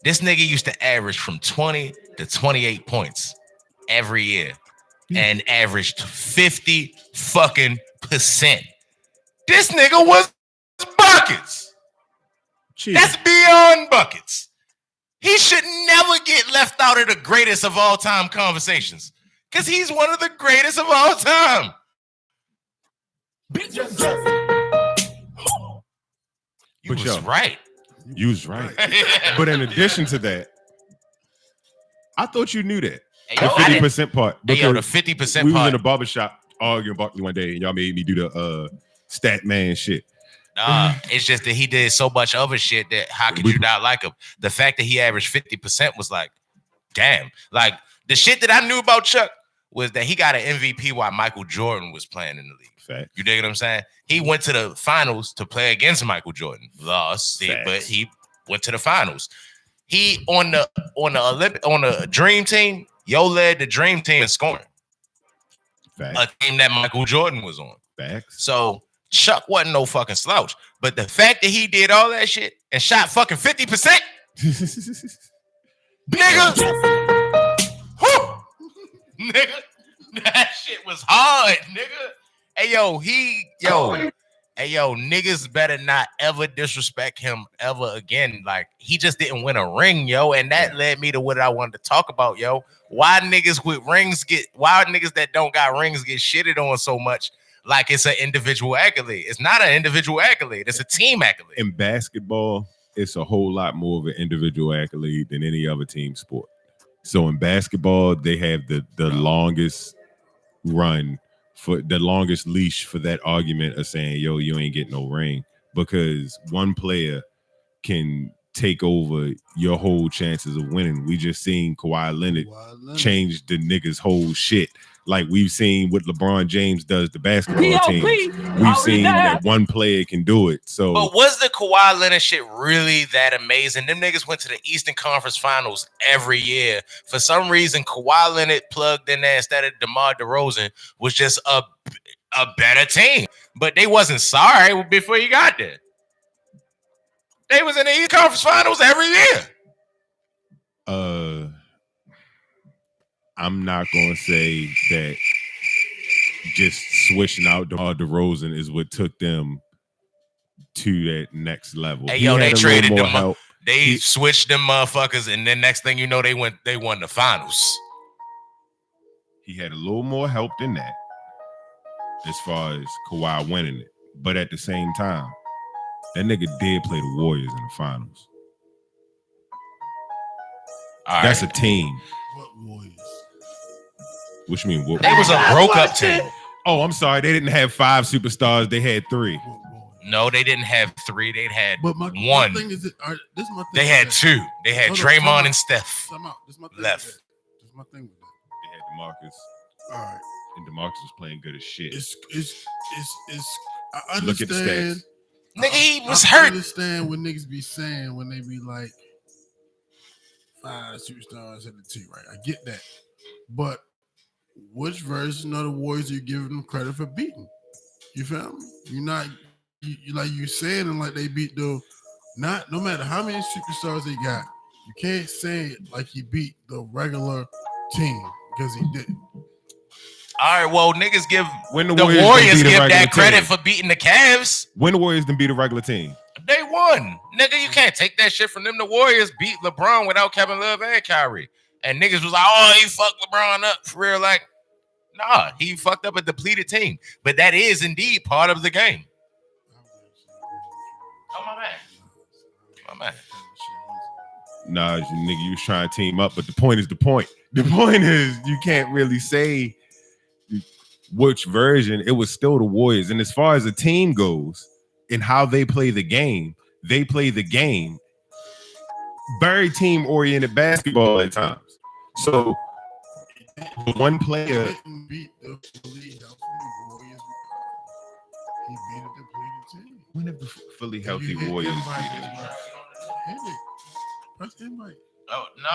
This nigga used to average from 20 to 28 points every year and averaged 50 fucking %. This nigga was buckets. Jeez. That's beyond buckets. He should never get left out of the greatest of all time conversations because he's one of the greatest of all time. You was right. You was right. But in addition to that, I thought you knew that. The 50% part. The 50% part. We was in a barbershop arguing Barkley one day, and y'all made me do the stat man shit. It's just that he did so much other shit that how could you not like him? The fact that he averaged 50% was like, damn. Like, the shit that I knew about Chuck was that he got an MVP while Michael Jordan was playing in the league. Fact. You dig what I'm saying? He went to the finals to play against Michael Jordan. Lost, but he went to the finals. He on the dream team, led the dream team in scoring. Fact. A team that Michael Jordan was on. Facts. So Chuck wasn't no fucking slouch. But the fact that he did all that shit and shot fucking 50%, nigga, nigga, that shit was hard, nigga. Hey, niggas better not ever disrespect him ever again. Like, he just didn't win a ring, and that led me to what I wanted to talk about, Why niggas with rings why niggas that don't got rings get shitted on so much like it's an individual accolade? It's not an individual accolade. It's a team accolade. In basketball, it's a whole lot more of an individual accolade than any other team sport. So in basketball, they have the longest run, for the longest leash for that argument of saying, you ain't getting no ring, because one player can take over your whole chances of winning. We just seen Kawhi Leonard change the niggas' whole shit. Like we've seen what LeBron James does to basketball teams. We've seen that one player can do it. So, but was the Kawhi Leonard shit really that amazing? Them niggas went to the Eastern Conference Finals every year. For some reason, Kawhi Leonard plugged in there instead of DeMar DeRozan was just a better team. But they wasn't sorry before you got there. They was in the Eastern Conference Finals every year. I'm not gonna say that just switching out DeMar DeRozan is what took them to that next level. Hey, they traded them up. They switched them motherfuckers, and then next thing you know, they won the finals. He had a little more help than that, as far as Kawhi winning it. But at the same time, that nigga did play the Warriors in the finals. That's a team. What Warriors? What you mean? What? They was a broke up team. Oh, I'm sorry. They didn't have 5 superstars. They had 3. No, they didn't have 3. They had one. My thing is, this is my thing. They had 2. They had Draymond and Steph. This my thing left. This is my thing with that. They had DeMarcus. All right. And DeMarcus was playing good as shit. It's I understand. Look at the stats. Nigga, he was I hurt. understand what niggas be saying when they be like 5 superstars in the team, right? I get that. But which version of the Warriors are you giving them credit for beating? You feel me? You're not you like you saying them like they beat no matter how many superstars they got, you can't say it like he beat the regular team because he didn't. All right, well, niggas give when the Warriors give that credit for beating the Cavs. When the Warriors didn't beat a regular team, they won. Nigga, you can't take that shit from them. The Warriors beat LeBron without Kevin Love and Kyrie. And niggas was like, oh, he fucked LeBron up for real. Like, nah, he fucked up a depleted team. But that is indeed part of the game. Oh, my man. Nah, nigga, you was trying to team up, but the point is the point. The point is you can't really say which version. It was still the Warriors. And as far as the team goes and how they play the game very team-oriented basketball at times. So one player didn't beat the Philly healthy Warriors. He beat the Philly team. When have the Philly healthy You hit Warriors invite, beat it? hit it. Press invite. Oh no.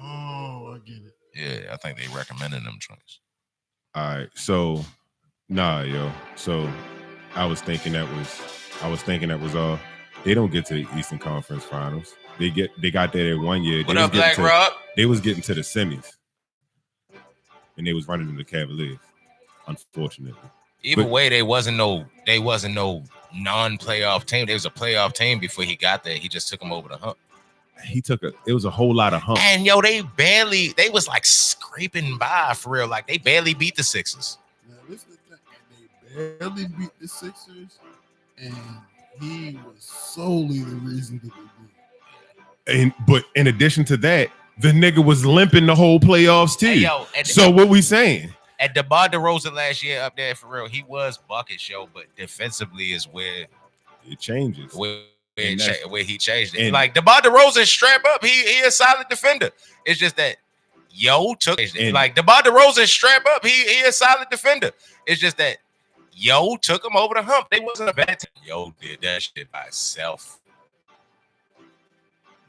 Oh, I get it. Yeah, I think they recommended them joints. All right, so yo. So I was thinking that was all. They don't get to the Eastern Conference Finals. They got there one year. What up, Black Rob? They was getting to the semis, and they was running into the Cavaliers. Unfortunately, Either way, they wasn't no non-playoff team. They was a playoff team before he got there. He just took them over the hump. It was a whole lot of hump. And yo, they was like scraping by for real. Like they barely beat the Sixers. Now listen to that. They barely beat the Sixers, and he was solely the reason that they did. But in addition to that, the nigga was limping the whole playoffs too. Hey, yo, so what we saying? At DeMar DeRozan last year up there for real, he was bucket show, but defensively is where it changes. Where he changed it. And like DeMar DeRozan strap up, he a solid defender. It's just that like DeMar DeRozan strap up, he a solid defender. It's just that Yo took him over the hump. They wasn't a bad team. Yo did that shit by himself.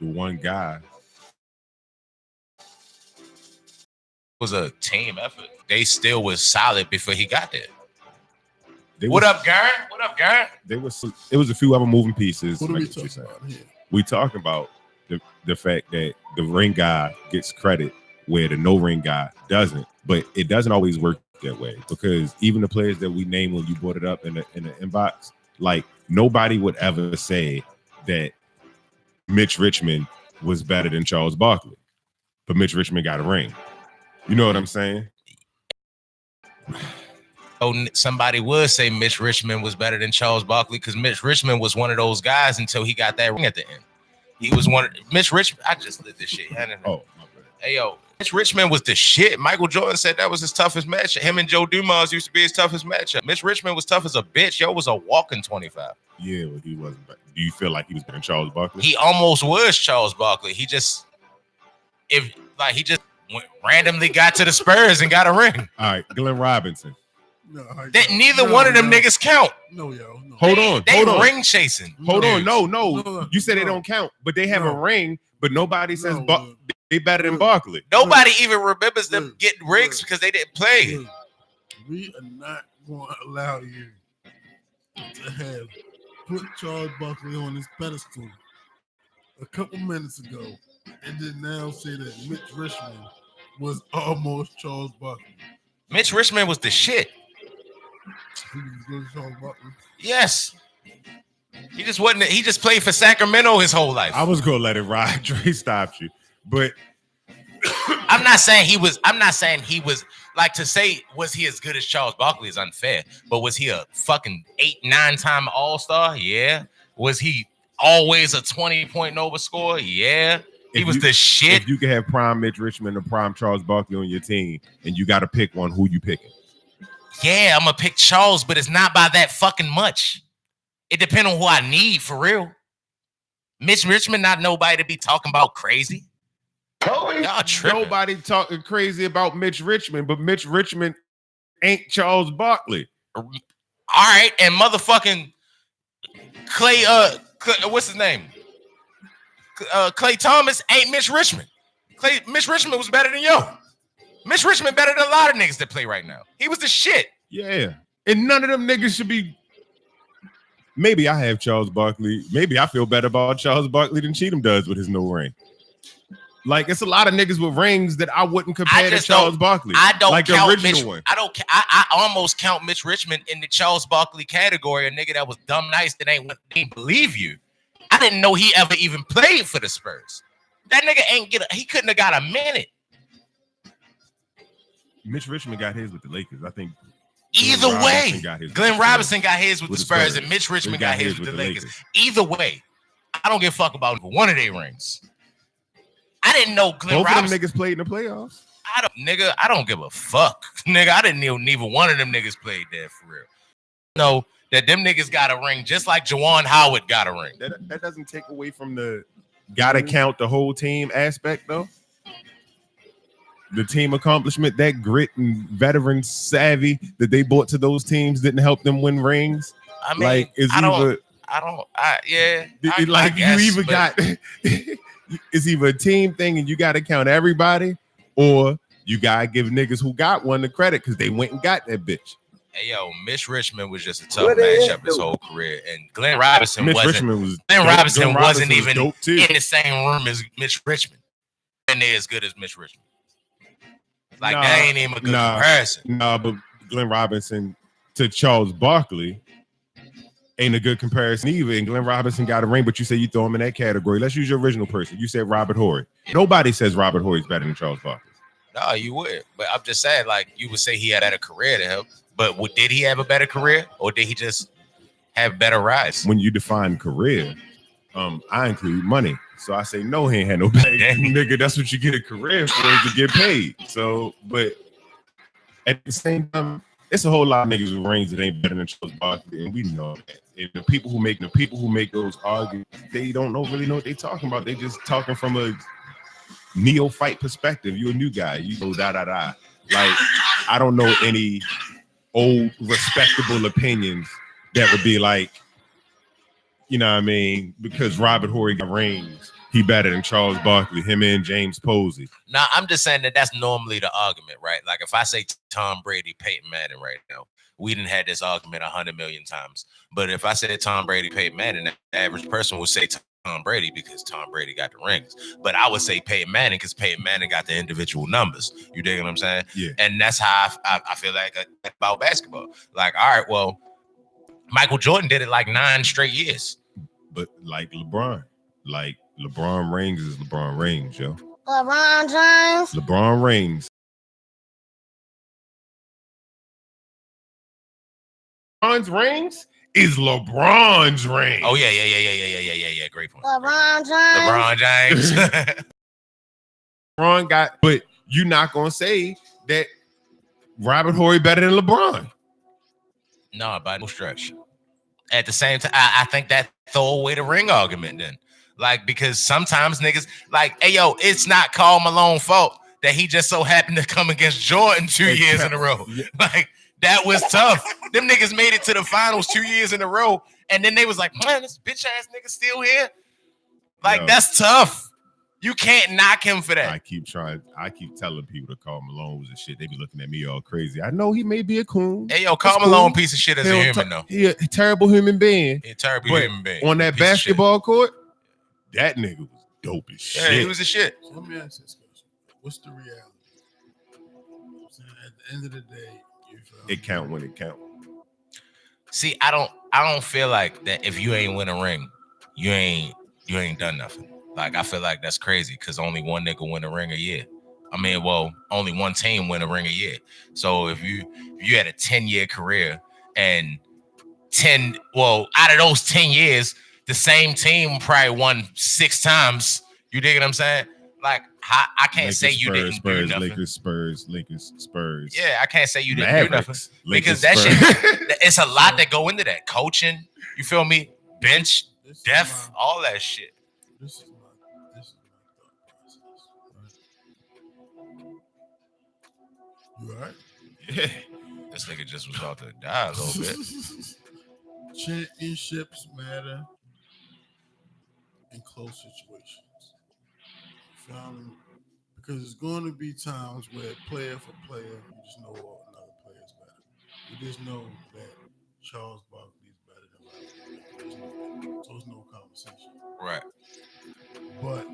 The one guy was a team effort. They still was solid before he got there. What up, Garrett? It was a few other moving pieces. What are we talking about here? We talking about the fact that the ring guy gets credit where the no ring guy doesn't, but it doesn't always work that way, because even the players that we named when you brought it up in the inbox, like nobody would ever say that Mitch Richmond was better than Charles Barkley, but Mitch Richmond got a ring. You know what I'm saying? Oh, somebody would say Mitch Richmond was better than Charles Barkley because Mitch Richmond was one of those guys until he got that ring at the end. He was Mitch Richmond. I just lit this shit. Oh, my bad. Hey, yo, Mitch Richmond was the shit. Michael Jordan said that was his toughest match. Him and Joe Dumars used to be his toughest matchup. Mitch Richmond was tough as a bitch. Yo was a walking 25. Yeah, but he wasn't. Do you feel like he was better than Charles Barkley? He almost was Charles Barkley. He just randomly got to the Spurs and got a ring. All right, Glenn Robinson. No, neither one of them niggas count. No, yo. No. Hold on. Ring chasing. Hold on. No. You said they don't count, but they have a ring, but nobody says they better than Barkley. Nobody even remembers them getting rings because they didn't play. We are not going to allow you to have put Charles Barkley on his pedestal a couple minutes ago and then now say that Mitch Richmond was almost Charles Barkley. Mitch Richmond was the shit. He was good as Charles Barkley. Yes. He just wasn't. He just played for Sacramento his whole life. I was gonna let it ride. Dre stopped you, but I'm not saying he was. Like, to say was he as good as Charles Barkley is unfair. But was he a fucking 8-9 time All-Star? Yeah. Was he always a 20-point Nova scorer? Yeah. He was the shit. If you can have prime Mitch Richmond and prime Charles Barkley on your team, and you got to pick one, who you picking? Yeah, I'm gonna pick Charles, but it's not by that fucking much. It depends on who I need for real. Mitch Richmond, not nobody to be talking about crazy. Y'all tripping. Nobody talking crazy about Mitch Richmond, but Mitch Richmond ain't Charles Barkley. All right, and motherfucking Clay, what's his name? Clay Thomas ain't Mitch Richmond. Mitch Richmond was better than yo. Mitch Richmond better than a lot of niggas that play right now. He was the shit. Yeah. And none of them niggas should be. Maybe I have Charles Barkley. Maybe I feel better about Charles Barkley than Cheatham does with his no ring. Like, it's a lot of niggas with rings that I wouldn't compare to Charles Barkley. I don't like count the original Mitch, one. I almost count Mitch Richmond in the Charles Barkley category, a nigga that was dumb nice that ain't believe you. I didn't know he ever even played for the Spurs. That nigga he couldn't have got a minute. Mitch Richmond got his with the Lakers. I think either way, Glenn Robinson got his with the Spurs, and Mitch Richmond got his with the Lakers. Either way, I don't give a fuck about one of their rings. I didn't know Glenn Robinson. Both of them niggas played in the playoffs. I don't give a fuck. Nigga, I didn't know neither one of them niggas played there for real. No, that them niggas got a ring just like Juwan Howard got a ring. That doesn't take away from the gotta count the whole team aspect though. The team accomplishment, that grit and veteran savvy that they brought to those teams didn't help them win rings. I mean, it's either a team thing and you got to count everybody, or you got to give niggas who got one the credit because they went and got that bitch. Hey, yo, Mitch Richmond was just a tough matchup his whole career, and Glenn Robinson wasn't even in the same room as Mitch Richmond, and they're as good as Mitch Richmond. Like, that ain't even a good comparison. But Glenn Robinson to Charles Barkley ain't a good comparison either. And Glenn Robinson got a ring, but you say you throw him in that category. Let's use your original person. You said Robert Horry. Nobody says Robert Horry is better than Charles Barkley. No, you would. But I'm just saying, like, you would say he had a career to him. But did he have a better career, or did he just have better rise? When you define career, I include money. So I say, no, he ain't had no better. Nigga, that's what you get a career for, is to get paid. So, but at the same time, it's a whole lot of niggas with rings that ain't better than Charles Barkley, and we know that. And the people who make those arguments, they don't really know what they're talking about. They just talking from a neophyte perspective. You're a new guy. You go da. Like, I don't know any old respectable opinions that would be like, you know what I mean? Because Robert Horry got rings, he better than Charles Barkley, him and James Posey. Nah, I'm just saying that's normally the argument, right? Like, if I say Tom Brady, Peyton Manning right now, we didn't have this argument 100 million times. But if I said Tom Brady, Peyton Manning, the average person would say Tom Brady because Tom Brady got the rings. But I would say Peyton Manning because Peyton Manning got the individual numbers. You dig what I'm saying? Yeah. And that's how I feel like about basketball. Like, all right, well, Michael Jordan did it like 9 straight years. But like LeBron rings is LeBron rings, yo. LeBron James. LeBron rings. LeBron's rings is LeBron's ring. Oh yeah. Great point. LeBron James. LeBron got, but you're not gonna say that Robert Horry better than LeBron. No, by no stretch. At the same time, I think that throw away the ring argument then. Like, because sometimes niggas, like, hey, yo, it's not Karl Malone's fault that he just so happened to come against Jordan 2 years in a row. Like, that was tough. Them niggas made it to the finals 2 years in a row, and then they was like, man, this bitch-ass nigga still here? Like, that's tough. You can't knock him for that. I keep telling people that Karl Malone was a shit. They be looking at me all crazy. I know he may be a coon. Hey, yo, Karl Malone, piece of shit as a human, though. He a terrible human being. Human being. On that basketball court, that nigga was dope as shit. Yeah, he was a shit. So let me ask this question. What's the reality? At the end of the day, it count when it count. See, I don't feel like that if you ain't win a ring, you ain't done nothing. Like, I feel like that's crazy because only one nigga win a ring a year. I mean, well, only one team win a ring a year. So if you had a 10-year career and out of those 10 years, the same team probably won 6 times. You dig what I'm saying? Like, I can't Lakers, say you didn't do nothing. Lakers, Spurs. Yeah, I can't say you didn't do nothing. Lakers, because that shit, it's a lot that go into that. Coaching, you feel me? Bench, depth, all that shit. This is my thought process. Right? You all right? Yeah. This nigga just was about to die a little bit. Championships matter in close situations. Because there's going to be times where player for player, you just know another player's better. You just know that Charles Barkley is better than Robert. So there's no conversation. Right. But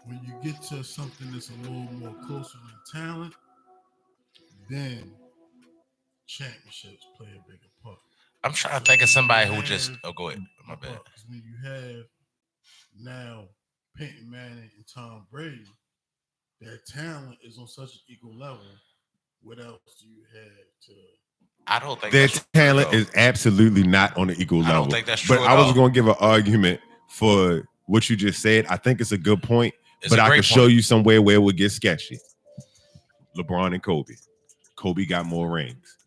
when you get to something that's a little more closer than talent, then championships play a bigger part. I'm trying to think of somebody who just. Oh, go ahead. My bad. When you have now Peyton Manning and Tom Brady, their talent is on such an equal level. What else do you have to? I don't think their talent is absolutely not on an equal level. I don't think that's true. But I was going to give an argument for what you just said. I think it's a good point, but I can show you somewhere where it would get sketchy. LeBron and Kobe. Kobe got more rings.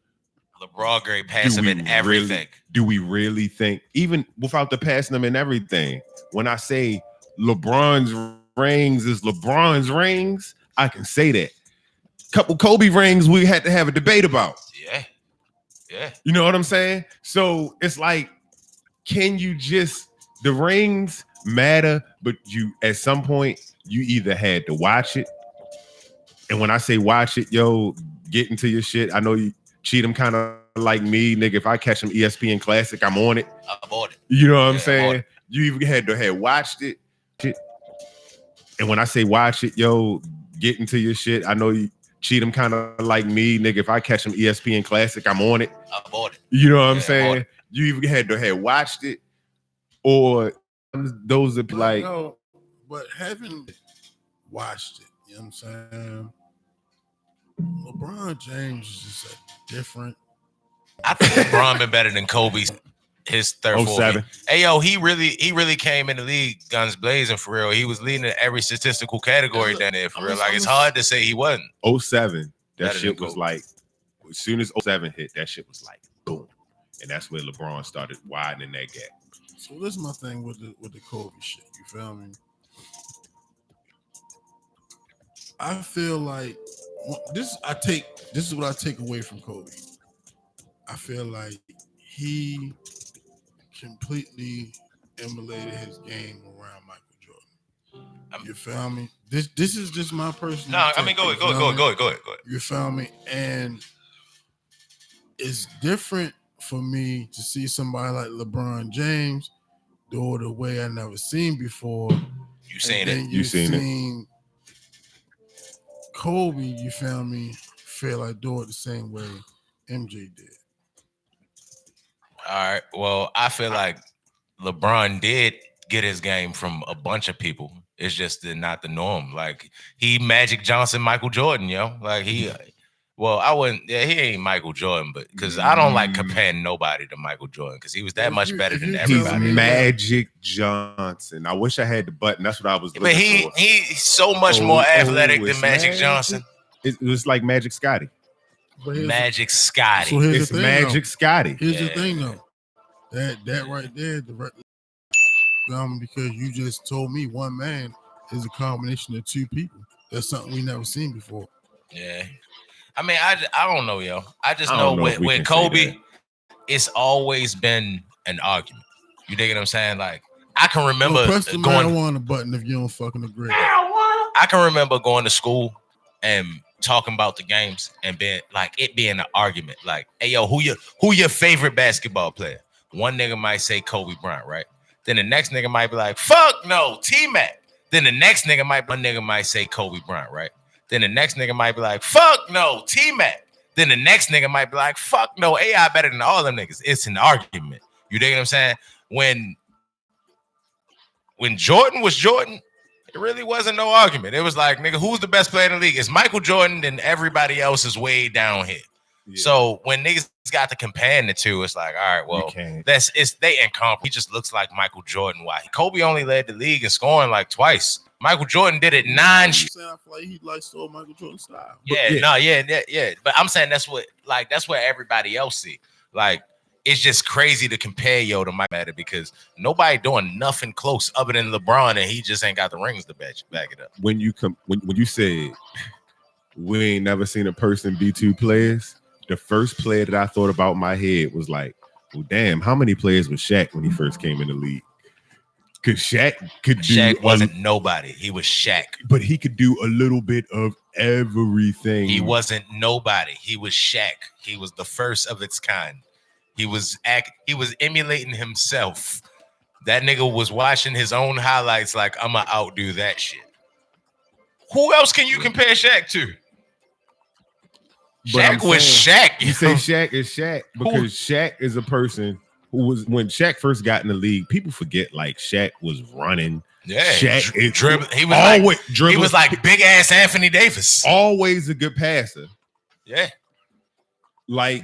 LeBron great passive in everything. Do we really think, even without the passing them and everything, when I say LeBron's rings is LeBron's rings, I can say that. Couple Kobe rings we had to have a debate about. Yeah. You know what I'm saying? So it's like, can you just, the rings matter, but you at some point you either had to watch it. And when I say watch it, yo, get into your shit. I know you cheat them kind of like me, nigga. If I catch them ESPN Classic, I'm on it. I'm on it. You know what I'm saying? You even had to have watched it. And when I say watch it, yo, get into your shit. I know you cheat them kind of like me, nigga. If I catch them ESPN Classic, I'm on it. I'm on it. You know what I'm saying? You even had to have watched it, or those are like. No, but having watched it, you know what I'm saying? LeBron James is just a different. I think LeBron been better than Kobe's his third 07. Hey yo, he really came in the league guns blazing for real. He was leading in every statistical category down there for real. Like it's hard to say he wasn't. 07, that Better shit than was Kobe. like, as soon as 07 hit, that shit was like boom, and that's where LeBron started widening that gap. So this is my thing with the Kobe shit. You feel me? I feel like this is what I take away from Kobe. I feel like he completely emulated his game around Michael Jordan. You feel me? This is just my personal. No, I mean go ahead. You feel me? And it's different for me to see somebody like LeBron James do it the way I never seen before. You seen it. You seen Kobe, you feel me, feel like do it the same way MJ did. All right. Well, I feel like LeBron did get his game from a bunch of people. It's just not the norm. Like he Magic Johnson, Michael Jordan, yo. Like he, well, I wouldn't. Yeah, he ain't Michael Jordan, but because I don't like comparing nobody to Michael Jordan because he was that much better than everybody. He's Magic Johnson. I wish I had the button. That's what I was looking for. But he's so much more athletic than Magic Johnson. It was like Magic Scotty. Magic Scotty. So here's It's the thing, Magic though. Scotty. Here's the thing, though. That right there, because you just told me one man is a combination of two people. That's something we never seen before. Yeah. I mean, I don't know, yo. I just know with Kobe, it's always been an argument. You dig what I'm saying? Like, I can remember press the marijuana button if you don't fucking agree. I can remember going to school and talking about the games and being like it being an argument. Like, hey yo, who your favorite basketball player? One nigga might say Kobe Bryant, right? Then the next nigga might be like, fuck no, T-Mac. Then the next nigga might say Kobe Bryant, right? Then the next nigga might be like, fuck no, T-Mac. Then the next nigga might be like, fuck no, AI better than all them niggas. It's an argument. You dig what I'm saying? When Jordan was Jordan, it really wasn't no argument. It was like, nigga, who's the best player in the league? It's Michael Jordan, then everybody else is way down here. Yeah. So when niggas got to comparing the two, it's like, all right, well, they incomparable. He just looks like Michael Jordan. Why? Kobe only led the league in scoring like twice. Michael Jordan did it 9. I feel like he stole Michael Jordan's style. Yeah. But I'm saying that's what everybody else see. Like, it's just crazy to compare to Mike Matter because nobody doing nothing close other than LeBron, and he just ain't got the rings to back it up. When you said we ain't never seen a person be two players, the first player that I thought about in my head was like, well, damn, how many players was Shaq when he first came in the league? Because Shaq wasn't nobody. He was Shaq. But he could do a little bit of everything. He wasn't nobody. He was Shaq. He was the first of its kind. He was emulating himself. That nigga was watching his own highlights like, I'm going to outdo that shit. Who else can you compare Shaq to? Shaq was Shaq. You say Shaq is Shaq because Shaq is a person who was, when Shaq first got in the league, people forget like Shaq was running. Yeah, Shaq dribbling. He was always dribbling. He was like big ass Anthony Davis. Always a good passer. Yeah. Like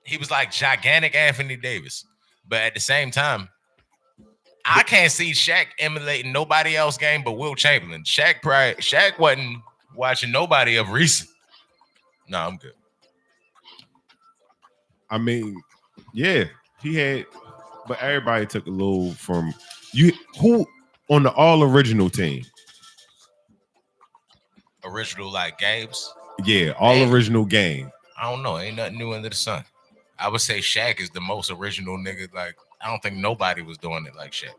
he was like gigantic Anthony Davis. But at the same time, I can't see Shaq emulating nobody else's game but Will Chamberlain. Shaq wasn't watching nobody of recent. No, I'm good. I mean, yeah, he had, but everybody took a little from you. Who on the all original team. Original like games. Yeah, all original game. I don't know. Ain't nothing new under the sun. I would say Shaq is the most original nigga. Like, I don't think nobody was doing it like Shaq.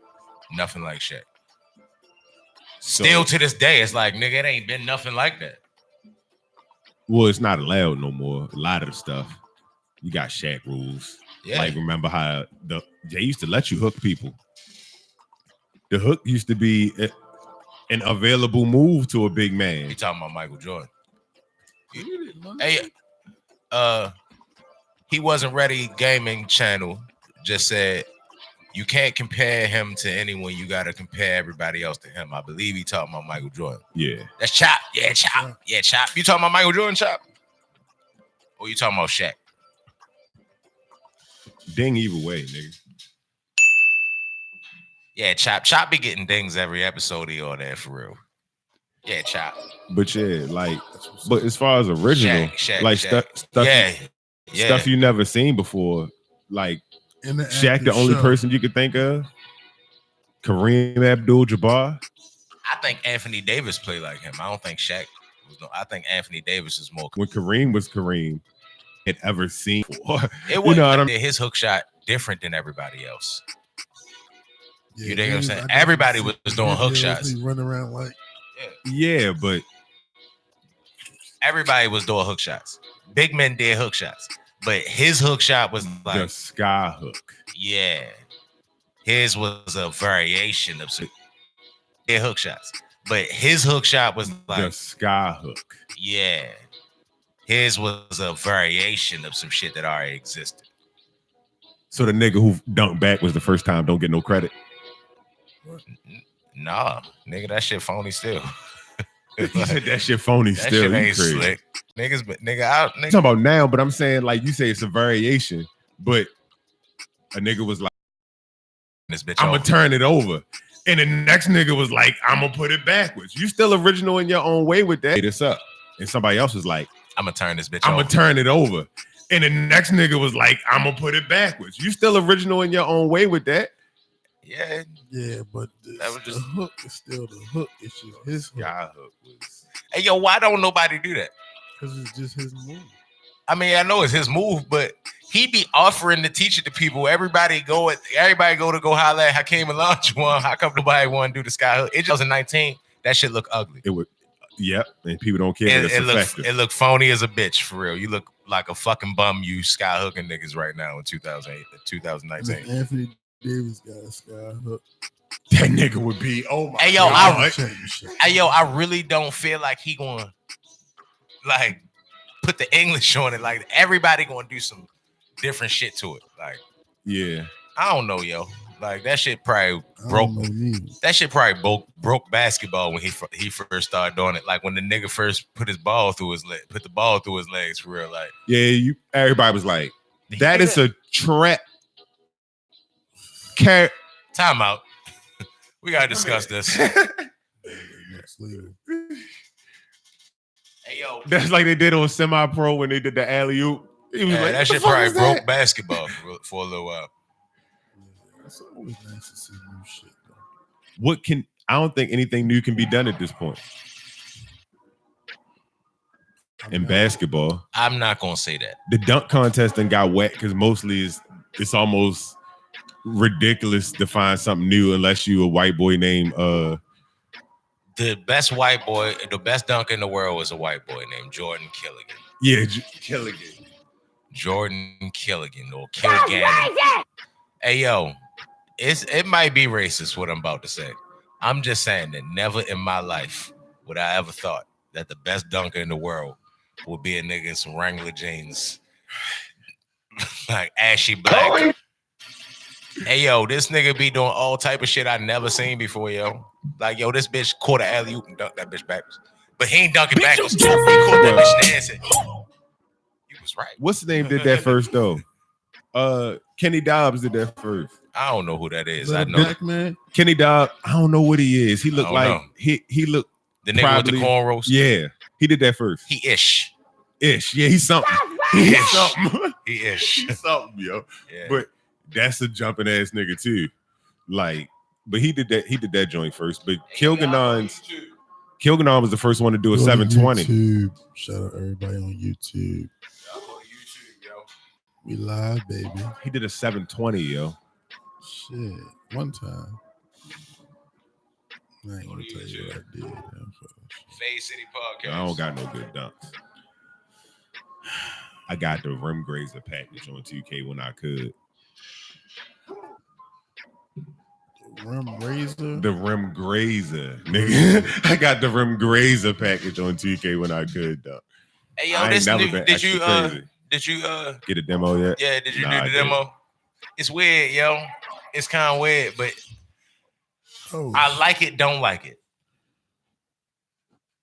Nothing like Shaq. Still to this day, it's like, nigga, it ain't been nothing like that. Well, it's not allowed no more. A lot of the stuff. You got Shaq rules. Yeah. Like, remember how they used to let you hook people. The hook used to be an available move to a big man. You talking about Michael Jordan? Hey, he wasn't ready. Gaming channel just said you can't compare him to anyone. You got to compare everybody else to him. I believe he talking about Michael Jordan. Yeah, that's Chop. Yeah, Chop. Yeah, Chop. You talking about Michael Jordan, Chop? Or you talking about Shaq? Ding either way, nigga. Yeah, Chop be getting dings every episode he on there for real. Yeah, Chop. But yeah, like, but as far as original, like stuff, stuff you never seen before, like Shaq, the only person you could think of, Kareem Abdul-Jabbar. I think Anthony Davis played like him. I don't think Shaq was. I think Anthony Davis is more. When Kareem was Kareem, had ever seen before. It was his hook shot different than everybody else. Yeah, you know what I'm saying? Everybody was doing hook shots. Run around like. Yeah, but everybody was doing hook shots. Big men did hook shots, but his hook shot was like the sky hook. Yeah, his was a variation of some hook shots, but his hook shot was like the sky hook. Yeah, his was a variation of some shit that already existed. So the nigga who dunked back was the first time. Don't get no credit. Nah, nigga, that shit phony still. He said that shit phony that still. Shit ain't slick. Niggas, but nigga, I'm talking about now, but I'm saying like you say it's a variation, but a nigga was like, "This bitch, I'm gonna turn it over," and the next nigga was like, "I'm gonna put it backwards." You still original in your own way with that. This up, and somebody else was like, "I'm gonna turn this bitch. I'm gonna turn it over," and the next nigga was like, "I'm gonna put it backwards." You still original in your own way with that. Yeah, but that was just the hook is still the hook. It's just his hook. Yeah, hook was. Hey, yo, why don't nobody do that? Because it's just his move. I mean, I know it's his move, but he be offering to teach it to people. Everybody go to go holler at Hakeem Olajuwon. How come nobody want to do the sky hook? It's 2019. That shit look ugly. It would, yep, and people don't care. It look phony as a bitch for real. You look like a fucking bum. You sky hooking niggas right now in 2019. Anthony Davis got a sky hook. That nigga would be. Oh my. Hey yo, I really don't feel like he gonna like put the English on it. Like everybody gonna do some different shit to it. Like yeah, I don't know, yo. Like that shit probably broke. That shit probably broke basketball when he first started doing it. Like when the nigga first put the ball through his legs for real. Like yeah, everybody was like, that is a trap. Time out. We gotta discuss this. Hey yo, that's like they did on Semi-Pro when they did the alley-oop. He was like, that shit probably broke basketball for a little while. It's always nice to see new shit, though. I don't think anything new can be done at this point. In basketball. I'm not gonna say that. The dunk contest and got wet because mostly it's almost ridiculous to find something new unless you a white boy named the best dunk in the world was a white boy named Jordan Killigan. Yeah, Killigan. Jordan Killigan or Killigan. Hey yo, it might be racist what I'm about to say. I'm just saying that never in my life would I ever thought that the best dunker in the world would be a nigga in some Wrangler jeans, like ashy black. Hey yo, this nigga be doing all type of shit I never seen before, yo. Like yo, this bitch caught an alley-oop and dunked that bitch backwards, but he ain't dunking backwards. He caught that bitch dancing. You was right. What's the name did that first though? Kenny Dobbs did that first. I don't know who that is. I know black man. Kenny Dobbs. I don't know what he is. He looked like he looked the nigga probably, with the cornrows. Yeah, he did that first. He ish. Yeah, he's something. He's something. He ish. He's something, yo. Yeah. But that's a jumping ass nigga too. Like But he did that joint first. But Kilganon was the first one to do a 720. YouTube. Shout out everybody on YouTube. We live, baby. He did a 720, yo. Shit. One time. I ain't gonna tell you what I did. Fade City Podcast. I don't got no good dunks. I got the rim grazer package on 2K when I could. Rim razor? The rim grazer, nigga. I got the rim grazer package on 2K when I could, though. Hey, yo, this new, did you get a demo yet? Yeah, did you do the demo? It's weird, yo. It's kind of weird, but I like it, don't like it.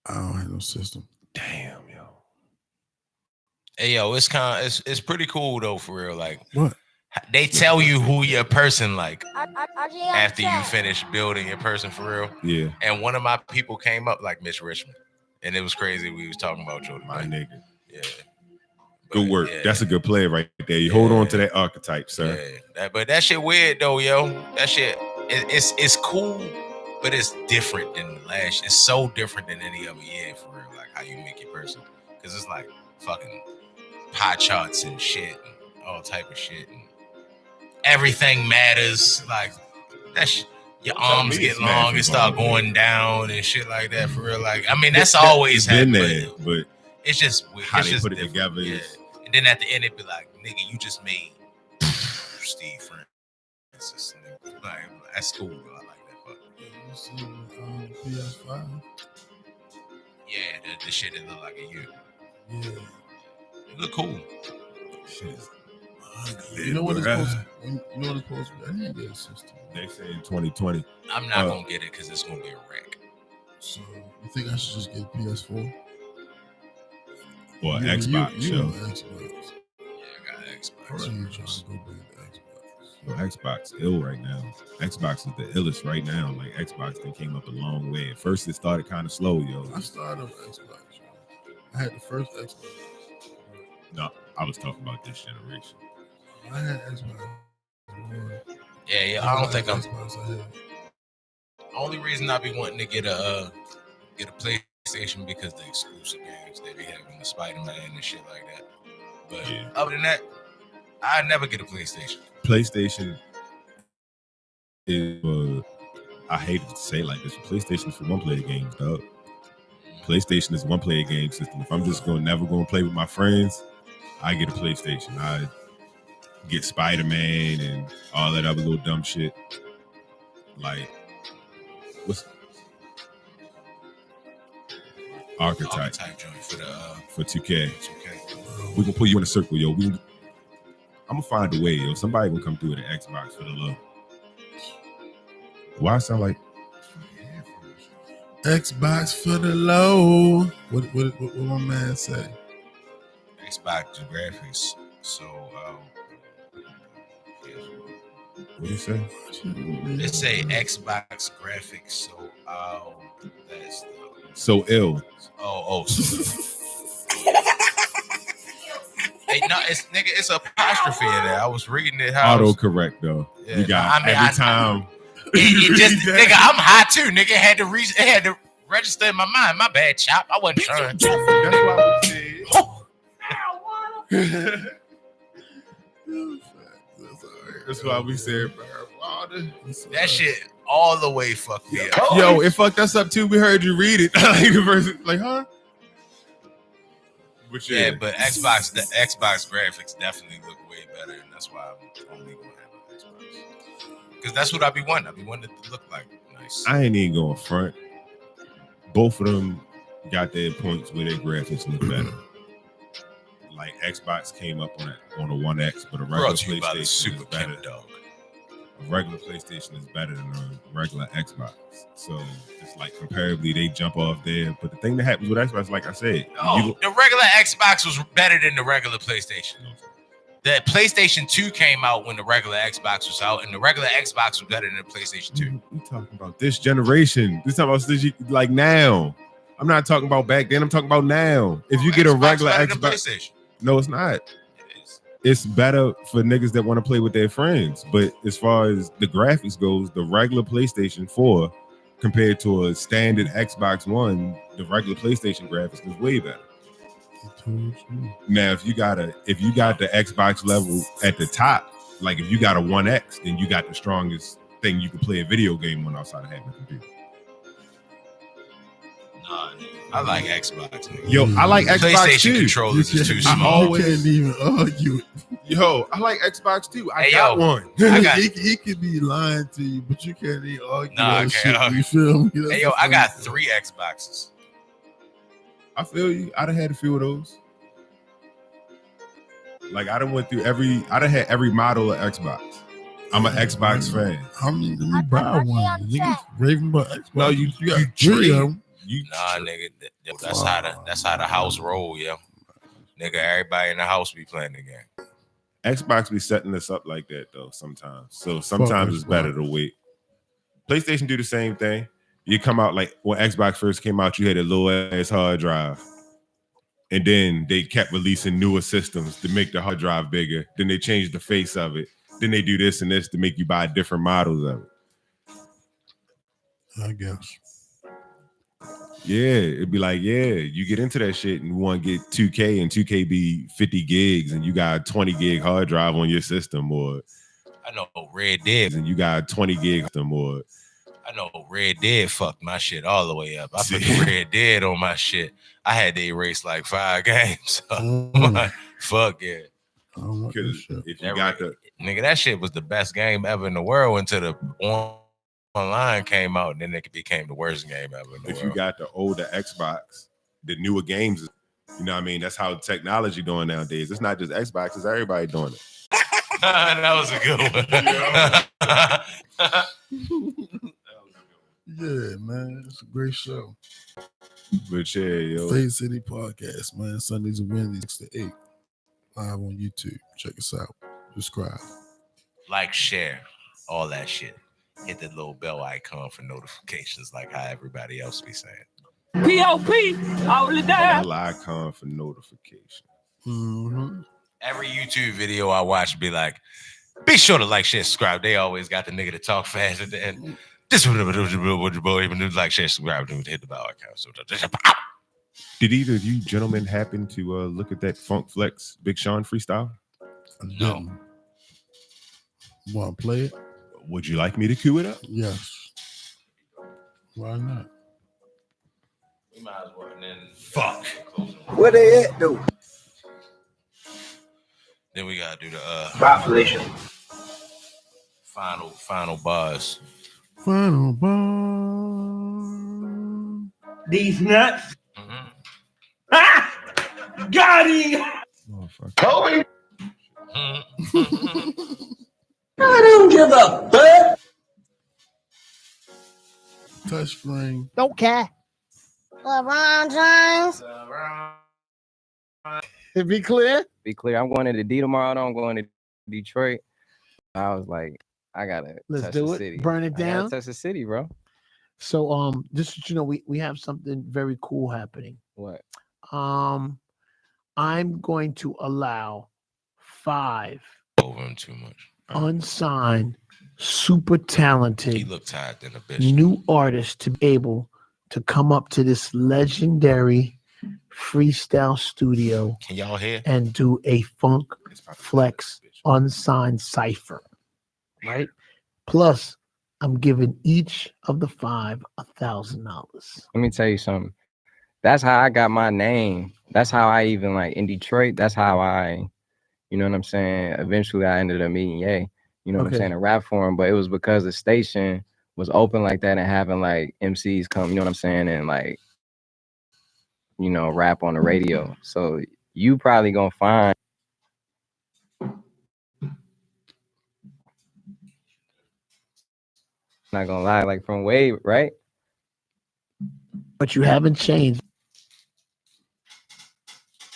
I don't have no system. Damn, yo. Hey, yo, it's pretty cool though, for real. Like, what? They tell you who your person like after you finish building your person for real. Yeah. And one of my people came up like Mitch Richmond, and it was crazy. We was talking about you, my nigga. Yeah. Good work. Yeah. That's a good play right there. You hold on to that archetype, sir. Yeah. But that shit weird though, yo. That shit, it's cool, but it's different than the last. It's so different than any other year for real. Like how you make your person, because it's like fucking pie charts and shit, and all type of shit. And everything matters. Like that's your arms get long and start going down and shit like that for real. Like I mean, that's always happened there, but it's just weird. How it's they just put it together. Yeah. And then at the end, it'd be like, nigga, you just made Steve Francis. Like, that's cool, bro. I like that. But you see PS5? Yeah, the shit that look like a U. Yeah. It look cool. Shit. You know what it's supposed to be? You know what it's supposed to be? I need to get a system. They say in 2020. I'm not gonna get it because it's gonna be a wreck. So you think I should just get PS4? Or Xbox? You know Xbox. Yeah, I got Xbox. What are you trying to go back to Xbox? Well, Xbox ill right now. Xbox is the illest right now. Like Xbox, they came up a long way. At first, it started kind of slow, yo. I started with Xbox. I had the first Xbox. No, I was talking about this generation. I had Xbox. Yeah. I don't think I'm. Xbox I had. Only reason I be wanting to get a PlayStation because the exclusive games they be having, the Spider-Man and shit like that. But other than that, I'd never get a PlayStation. PlayStation is, I hate to say like this, PlayStation is for one-player games, dog. PlayStation is one-player game system. If I'm just never going to play with my friends, I get a PlayStation. I get Spider-Man and all that other little dumb shit. Like, what's Archetype joint for 2K. We can put you in a circle, yo. I'm gonna find a way, yo. Somebody gonna come through with an Xbox for the low. Why I sound like Xbox for the low? What my man say? Xbox graphics. So what do you say? They say Xbox graphics. So that's so ill. Oh. Hey, no, it's apostrophe in there. I was reading it. Autocorrect though. Yeah. You got every time. It just nigga, I'm high too. Nigga had to register in my mind. My bad, chop. I wasn't trying. That's why we said. That's why we said that shit all the way fucked me up. Yo, it fucked us up too. We heard you read it. Like, huh? But yeah, but the Xbox graphics definitely look way better, and that's why I'm only gonna have an Xbox. Because that's what I be wanting. I be wanting it to look like nice. I ain't even going front. Both of them got their points where their graphics look better. Like Xbox came up on a One X, but a regular PlayStation is better. Dog. A regular PlayStation is better than a regular Xbox. So it's like comparably they jump off there. But the thing that happens with Xbox, like I said, the regular Xbox was better than the regular PlayStation. The PlayStation 2 came out when the regular Xbox was out, and the regular Xbox was better than the PlayStation 2. We talking about this generation. This talking about like now. I'm not talking about back then. I'm talking about now. If you get a regular Xbox, no, it's not. It is. it's better for niggas that want to play with their friends. But as far as the graphics goes, the regular PlayStation 4 compared to a standard Xbox One, the regular PlayStation graphics is way better. Now, if you got the Xbox level at the top, like if you got a 1X, then you got the strongest thing you can play a video game on outside of having a computer. Nah, I like Xbox. Nigga. Yo, I like Xbox PlayStation too. controllers is too I small. always can't even argue it. Yo, I like Xbox too. I Hey, got yo. one. He could be lying to you, but you can't even argue Nah, I that can't shit. argue. You feel me? That's Hey, yo, the I got funny 3 Xboxes. I feel you. I'd have had a few of those. Like I done went through I'd have had every model of Xbox. I'm an Xbox fan. How many do we buy one? Niggas raving about Xbox. No, you got you three of trade. them. Nah, nigga, that's how the house roll, yo. Nigga, everybody in the house be playing the game. Xbox be setting us up like that though sometimes. So sometimes it's better to wait. PlayStation do the same thing. You come out like when Xbox first came out, you had a low ass hard drive. And then they kept releasing newer systems to make the hard drive bigger. Then they changed the face of it. Then they do this and this to make you buy different models of it. I guess. Yeah, it'd be like, yeah, you get into that shit and you want to get 2K and 2K be 50 gigs and you got a 20 gig hard drive on your system, or I know Red Dead. and you got a 20 gig system, or I know Red Dead fucked my shit all the way up. I put Red Dead on my shit. I had to erase like 5 games. Fuck yeah. because if you got the nigga, that shit was the best game ever in the world until the online came out, and then it became the worst game ever in the world. You got the older Xbox, the newer games, you know what I mean? That's how technology doing nowadays. It's not just Xbox, it's everybody doing it. That was a good one. Yeah, man. It's a great show. But yeah, yo. Fade City Podcast, man. Sundays and Wednesdays 6 to 8. Live on YouTube. Check us out. Subscribe. Like, share, all that shit. Hit the little bell icon for notifications, like how everybody else be saying. P.O.P. all the time. Bell icon for notification. Mm-hmm. Every YouTube video I watch be like, be sure to like, share, subscribe. They always got the nigga to talk fast at the end. This would even do like, share, subscribe, and hit the bell icon. So, Did either of you gentlemen happen to look at that Funk Flex Big Sean freestyle? No. Want to play it? Would you like me to cue it up? Yes. Why not? We might as well. And then Fuck. Where they at, though? Then we gotta do the Population. final bars. Final bar. These nuts. Mm-hmm. Ah! Got him. Kobe. Mm-hmm. I don't give a fuck. Touch flame. Don't care. LeBron James. Be clear. Be clear. I'm going to the D tomorrow. I'm going to Detroit. I was like, I gotta Let's touch do the it. city. Burn it I gotta down. touch the city, bro. So just so you know, we have something very cool happening. What? I'm going to allow 5 Over him too much. unsigned, super He talented looked tired than a bitch. new artists to be able to come up to this legendary freestyle studio Can y'all hear? and do a Funk Flex unsigned cipher. Right? Plus, I'm giving each of the 5 $1,000. Let me tell you something. That's how I got my name. That's how I even like in Detroit. That's how I, you know what I'm saying? Eventually I ended up meeting Ye, you know what I'm Okay. saying, a rap for him. But it was because the station was open like that and having like MCs come, you know what I'm saying? And like, you know, rap on the radio. So you probably gonna find. Not gonna lie, like from Wade, right? But you haven't changed.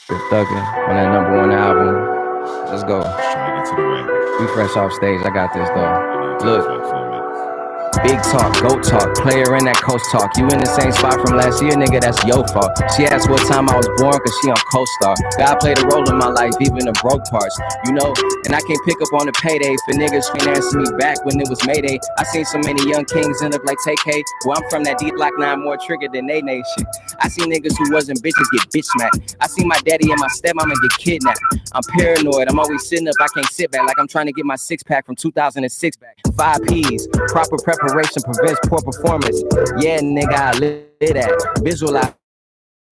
With Thugger on that #1 album. Let's go. Trying to get to the record. We fresh off stage. I got this though. I need to Look. talk for a minute. Big talk, goat talk, player in that coast talk. You in the same spot from last year, nigga, that's your fault. She asked what time I was born, cause she on co-star. God played a role in my life, even the broke parts, you know. And I can't pick up on the payday for niggas can't answer me back when it was Mayday. I seen so many young kings end up like TK. Well, I'm from that D block 9, more triggered than they nation. I seen niggas who wasn't bitches get bitch smacked. I seen my daddy and my stepmama get kidnapped. I'm paranoid, I'm always sitting up, I can't sit back like I'm trying to get my six pack from 2006 back. 5 P's, proper preparation prevents poor performance. Yeah, nigga, I live that. Visualize.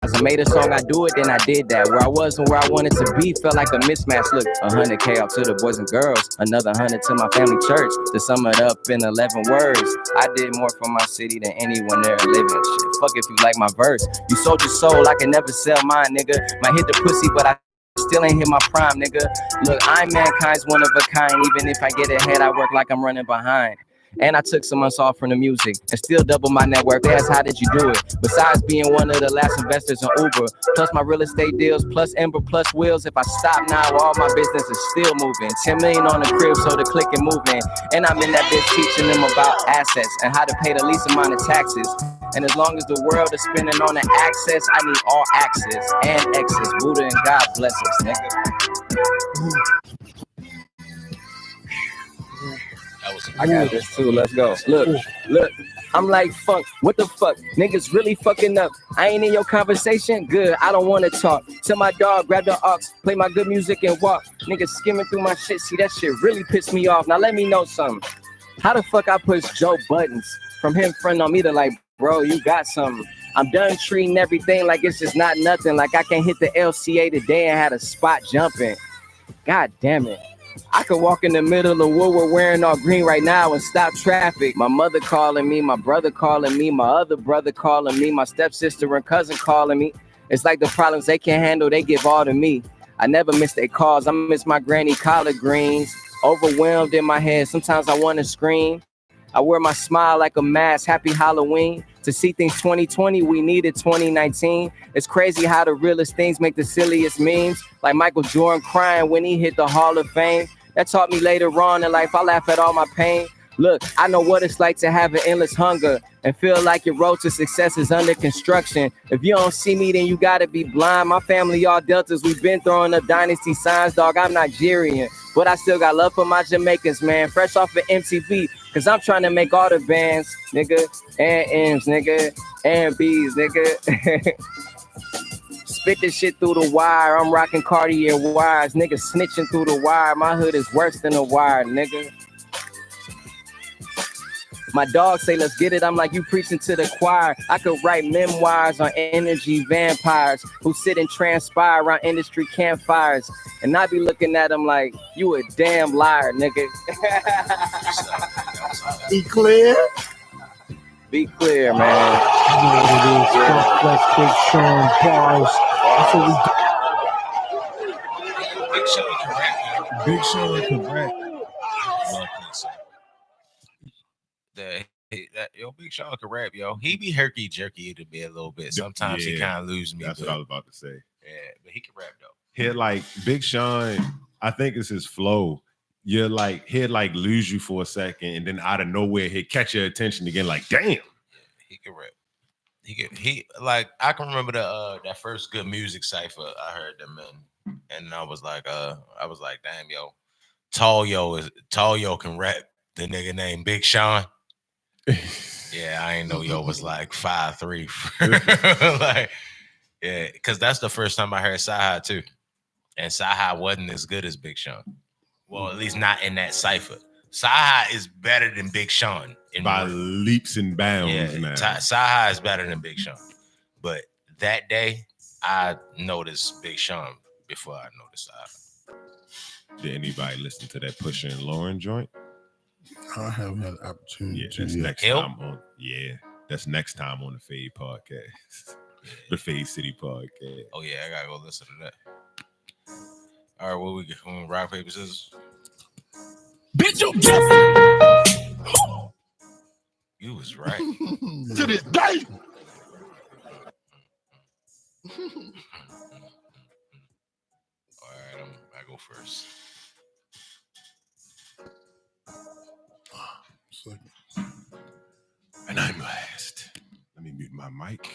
I made a song, I do it, then I did that. Where I was and where I wanted to be felt like a mismatch. Look, 100K out to the boys and girls, another 100 to my family church. To sum it up in 11 words, I did more for my city than anyone there living. Shit, fuck if you like my verse. You sold your soul, I can never sell mine, nigga. Might hit the pussy, but I still ain't hit my prime, nigga. Look, I'm mankind's one of a kind. Even if I get ahead, I work like I'm running behind. And I took some months off from the music and still double my net worth. They asked, how did you do it? Besides being one of the last investors in Uber, plus my real estate deals, plus Ember, plus Wheels. If I stop now, all my business is still moving. 10 million on the crib, so the click and moving. And I'm in that bitch teaching them about assets and how to pay the least amount of taxes. And as long as the world is spinning on the access, I need all access and excess. Buddha and God bless us, nigga. I got this too, let's go. Look, I'm like, fuck, what the fuck? Niggas really fucking up. I ain't in your conversation, good, I don't wanna talk. Tell my dog, grab the aux, play my good music and walk. Niggas skimming through my shit, see that shit really pissed me off. Now let me know something. How the fuck I push Joe buttons from him friend on me to like, bro, you got something. I'm done treating everything like it's just not nothing. Like I can hit the LCA today and had a spot jumping. God damn it. I could walk in the middle of Woodward wearing all green right now and stop traffic. My mother calling me, my brother calling me, my other brother calling me, my stepsister and cousin calling me. It's like the problems they can't handle, they give all to me. I never miss their calls, I miss my granny collard greens. Overwhelmed in my head, sometimes I want to scream. I wear my smile like a mask, happy Halloween. To see things 2020, we needed 2019. It's crazy how the realest things make the silliest memes. Like Michael Jordan crying when he hit the Hall of Fame. That taught me later on in life, I laugh at all my pain. Look, I know what it's like to have an endless hunger and feel like your road to success is under construction. If you don't see me, then you gotta be blind. My family all Deltas, we've been throwing up dynasty signs, dog. I'm Nigerian, but I still got love for my Jamaicans, man. Fresh off of MTV, cause I'm trying to make all the bands, nigga, and M's, nigga, and B's, nigga. Spit this shit through the wire. I'm rocking Cartier wires, nigga, snitching through the wire. My hood is worse than a wire, nigga. My dog say, let's get it. I'm like, you preaching to the choir. I could write memoirs on energy vampires who sit and transpire around industry campfires. And I be looking at them like, you a damn liar, nigga. Be clear. Be clear, man. You know what it is. Fuck West Big Sean bars. That's what we do. Big Sean can rap, man. Big Sean can rap. Big Sean can rap, yo. He be herky jerky to me a little bit. Sometimes he kind of loses me. That's what I was about to say. Yeah, but he can rap though. He'll like Big Sean, I think it's his flow. You're like, he'll like lose you for a second, and then out of nowhere, he'll catch your attention again. Like, damn. Yeah, he can rap. He like I can remember that first Good Music cipher I heard them in, and I was like, damn, yo, Tall Yo can rap. The nigga named Big Sean. Yeah, I ain't know yo was like 5'3". Like, yeah, because that's the first time I heard Sci-Hi too. And Sci-Hi wasn't as good as Big Sean. Well, at least not in that cipher. Sci-Hi is better than Big Sean. By leaps and bounds, man. Sci-Hi is better than Big Sean. But that day, I noticed Big Sean before I noticed Sci-Hi. Did anybody listen to that Pusha and Lauren joint? I haven't had the opportunity. Yeah, that's next time on. Yeah, that's next time on the Fade Podcast, the Fade City Podcast. Oh yeah, I gotta go listen to that. All right, what we get? Rock paper scissors. Bitch, you You was right. to this day. All right, I go first. And I'm last. Let me mute my mic.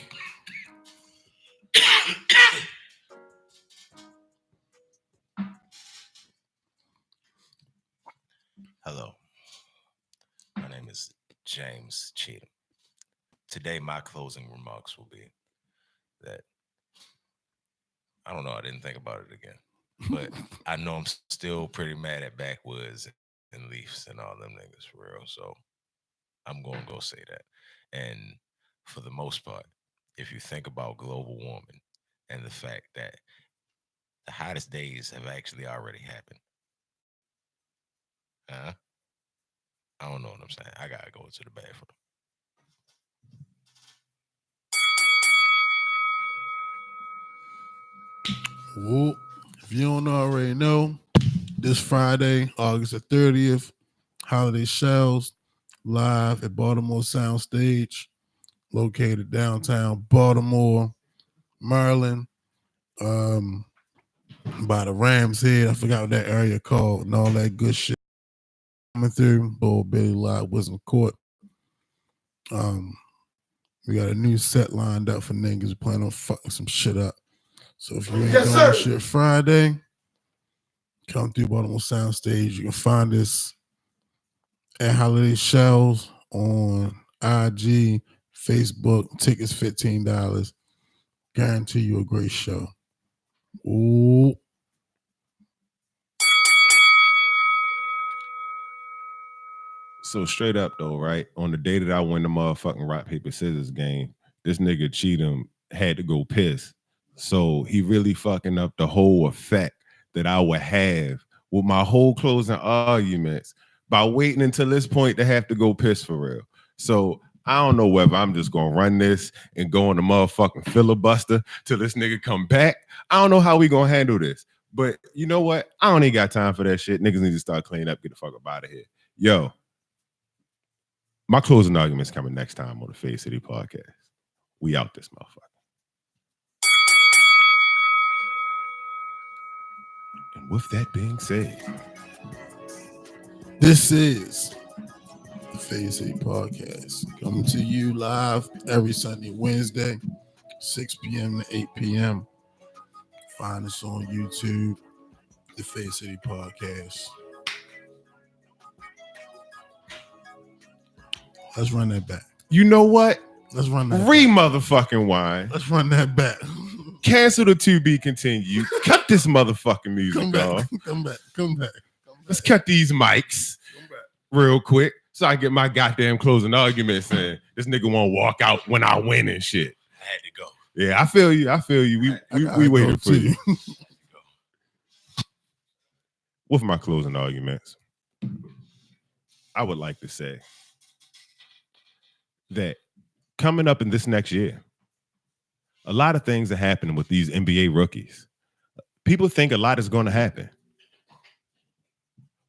Hello. My name is James Cheatham. Today, my closing remarks will be that I don't know. I didn't think about it again, but I know I'm still pretty mad at Backwoods and Leafs and all them niggas for real. So I'm going to go say that. And for the most part, if you think about global warming and the fact that the hottest days have actually already happened, I don't know what I'm saying. I gotta go to the bathroom. Whoop. If you don't already know, this Friday, August the 30th, Holiday Shells live at Baltimore Soundstage, located downtown Baltimore, Maryland, by the Rams Head. I forgot what that area called and all that good shit coming through. Bull Billy Live Wisdom Court. We got a new set lined up for niggas. We plan on fucking some shit up. So if you ain't doing shit Friday, come through Baltimore Soundstage. You can find us at Holiday Shells on IG, Facebook. Tickets $15. Guarantee you a great show. Ooh. So straight up though, right? On the day that I won the motherfucking rock, paper, scissors game, this nigga Cheatham had to go piss. So he really fucking up the whole effect that I would have with my whole closing arguments by waiting until this point to have to go piss for real. So I don't know whether I'm just gonna run this and go on the motherfucking filibuster till this nigga come back. I don't know how we gonna handle this. But you know what? I don't even got time for that shit. Niggas need to start cleaning up, get the fuck up out of here. Yo. My closing argument's coming next time on the Fade City podcast. We out this motherfucker. And with that being said, this is the Fade City podcast coming to you live every Sunday, Wednesday, 6 p.m. to 8 p.m. Find us on YouTube, the Fade City podcast. Let's run that back. You know what? Let's run that motherfucking wine. Let's run that back. Cancel the to be continued. Cut this motherfucking music off. Come back. Let's cut these mics real quick so I get my goddamn closing arguments and this nigga won't walk out when I win and shit. I had to go. Yeah, I feel you. We waited for you. With my closing arguments, I would like to say that coming up in this next year, a lot of things are happening with these NBA rookies. People think a lot is going to happen.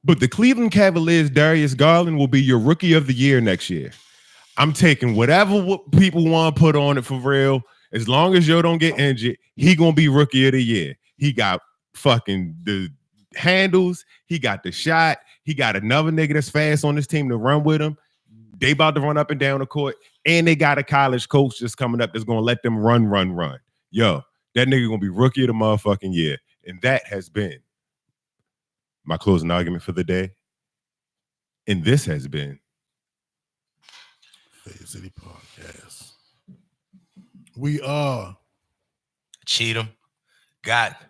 But the Cleveland Cavaliers' Darius Garland will be your rookie of the year next year. I'm taking whatever people want to put on it for real. As long as you don't get injured, he going to be rookie of the year. He got fucking the handles. He got the shot. He got another nigga that's fast on this team to run with him. They about to run up and down the court, and they got a college coach just coming up that's going to let them run. Yo, that nigga going to be rookie of the motherfucking year. And that has been my closing argument for the day. And this has been Fade City Podcast. We are Cheatham. Got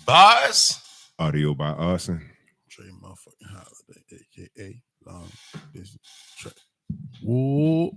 bars. audio by Arson. Trey motherfucking Holiday, a.k.a. Long Distance Track. Whoa.